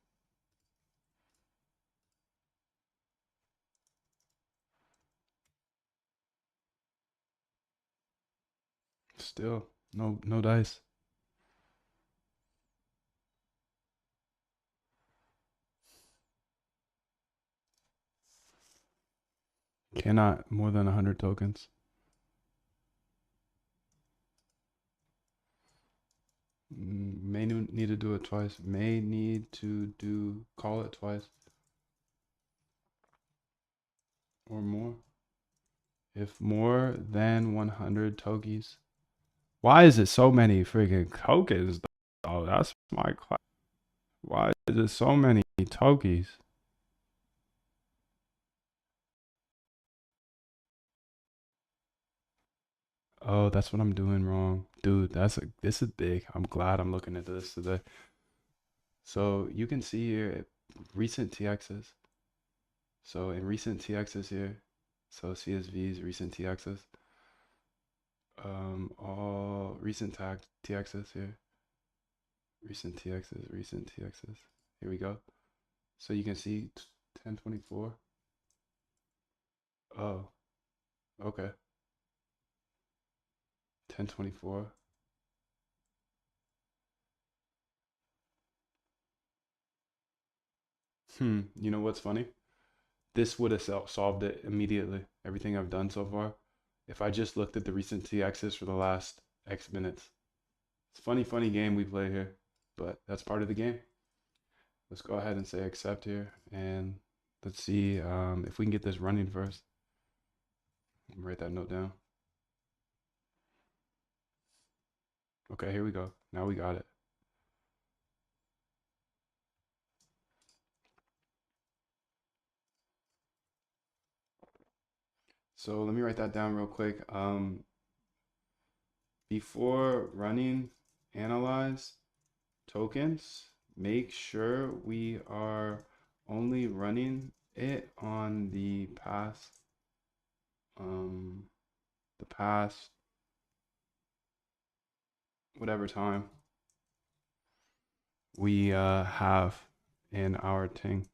Still, no dice. Cannot more than 100 tokens. May need to do it twice. May need to call it twice. Or more. If more than 100 tokens. Why is it so many freaking tokens? Oh, that's my class. Why is it so many tokens? Oh, that's what I'm doing wrong. Dude, this is big. I'm glad I'm looking at this today. So you can see here recent TXs. So in recent TXs here, so CSVs, recent TXs, all recent tag TXs here, recent TXs. Here we go. So you can see 1024. Oh, okay. 1024. You know what's funny? This would have solved it immediately. Everything I've done so far. If I just looked at the recent TXs for the last X minutes. It's a funny game we play here, but that's part of the game. Let's go ahead and say accept here, and let's see if we can get this running first. Write that note down. Okay, here we go. Now we got it. So let me write that down real quick. Before running analyze tokens, make sure we are only running it on the past whatever time we have in our thing.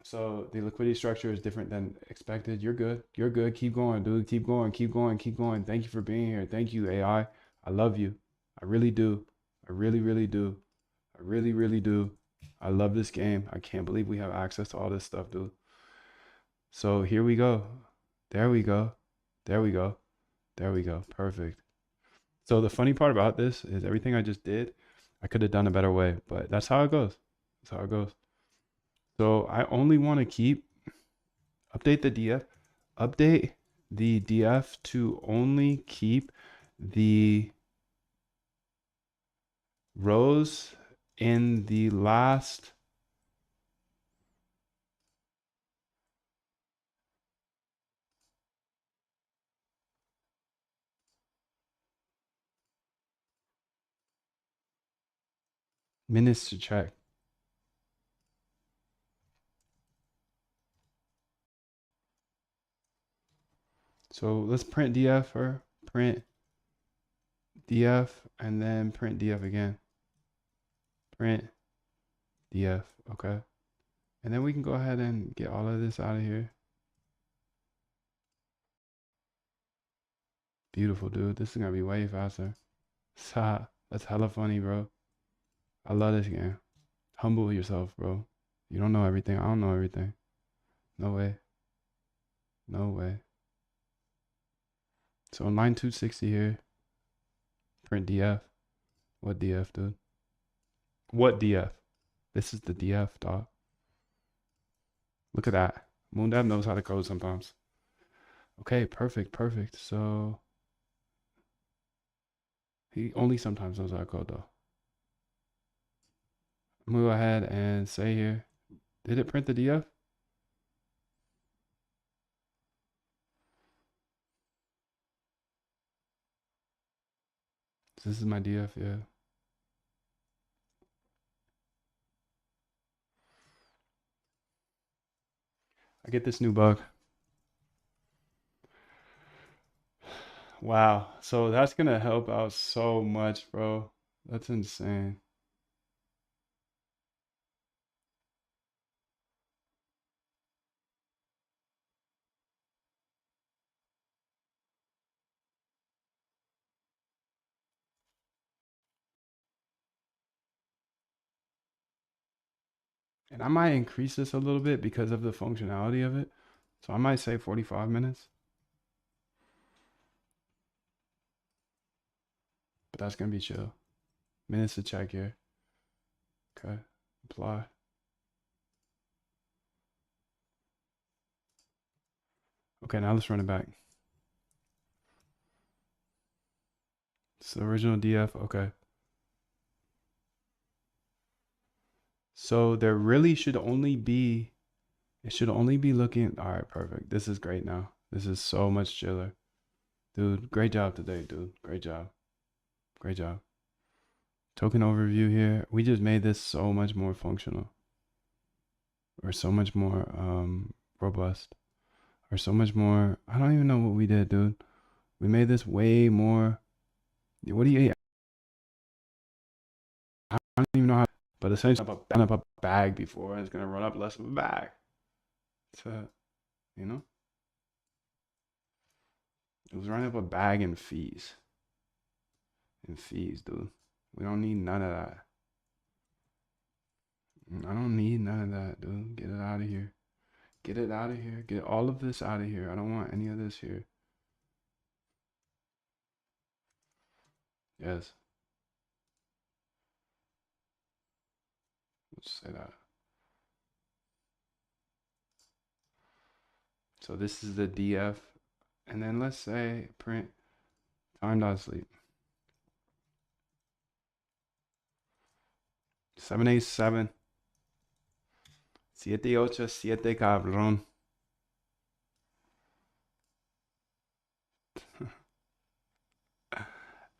So the liquidity structure is different than expected. You're good. You're good. Keep going, dude. Keep going. Keep going. Keep going. Thank you for being here. Thank you, AI. I love you. I really do. I really, really do. I really, really do. I love this game. I can't believe we have access to all this stuff, dude. So here we go. There we go. There we go. There we go. Perfect. So the funny part about this is everything I just did, I could have done a better way, but that's how it goes. That's how it goes. So I only want to keep update the DF, update the DF to only keep the rows in the last minutes to check. So let's print DF or print DF and then print DF again. Print DF, okay. And then we can go ahead and get all of this out of here. Beautiful, dude. This is gonna be way faster. That's hella funny, bro. I love this game. Humble yourself, bro. You don't know everything. I don't know everything. No way. No way. So on line 260 here, print DF. What DF, dude? What DF? This is the DF, dog. Look at that. MoonDev knows how to code sometimes. Okay, perfect, perfect. So he only sometimes knows how to code though. I'm gonna go ahead and say here, did it print the DF? This is my DF, yeah. I get this new bug. Wow. So that's gonna help out so much, bro. That's insane. And I might increase this a little bit because of the functionality of it. So I might say 45 minutes. But that's gonna be chill. Minutes to check here. Okay. Apply. Okay, now let's run it back. It's the original DF. Okay. So there really should only be, it should only be looking, all right, perfect. This is great now. This is so much chiller. Dude, great job today, dude. Great job. Great job. Token overview here. We just made this so much more functional. Or so much more robust. Or so much more, I don't even know what we did, dude. We made this way more, what do you, I don't even know how, but essentially I've up a bag before and it's gonna run up less of a bag. So, you know? It was running up a bag in fees. In fees, dude. We don't need none of that. I don't need none of that, dude. Get it out of here. Get it out of here. Get all of this out of here. I don't want any of this here. Yes. Let's say that. So this is the DF. And then let's say print time.sleep. 787. 787, cabrón.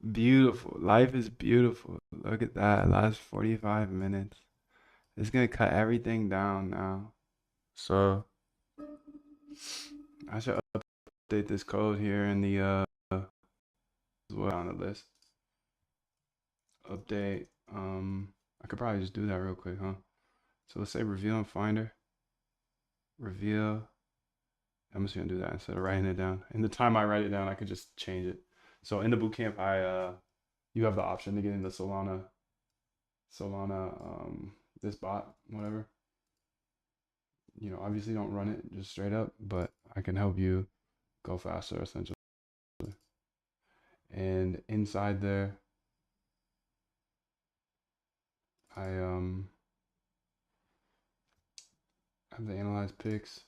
Beautiful. Life is beautiful. Look at that. Last 45 minutes. It's gonna cut everything down now. So I should update this code here in the as well on the list. update. I could probably just do that real quick, huh? So let's say reveal in Finder. Reveal. I'm just gonna do that instead of writing it down. In the time I write it down, I could just change it. So in the bootcamp, you have the option to get into Solana, this bot, whatever. You know, obviously don't run it just straight up, but I can help you go faster essentially. And inside there, I have the analyze picks.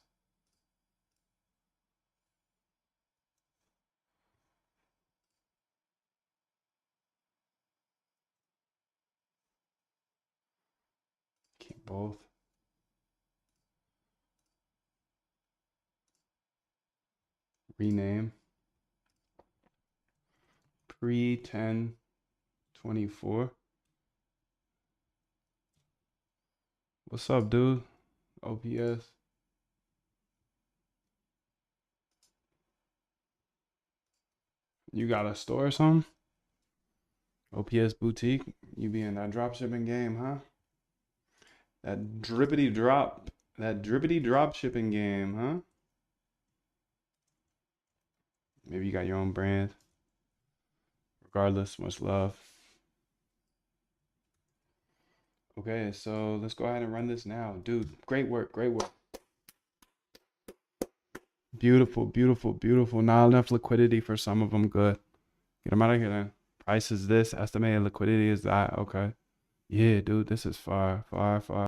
Keep both. Rename. Pre 10/24. What's up, dude? OPS. You got a store or something? OPS boutique. You be in that drop shipping game, huh? That drippity drop shipping game, huh? Maybe you got your own brand. Regardless, much love. Okay, so let's go ahead and run this now. Dude, great work, great work. Beautiful, beautiful, beautiful. Not enough liquidity for some of them. Good. Get them out of here then. Price is this. Estimated liquidity is that. Okay. Yeah, dude, this is far, far, far.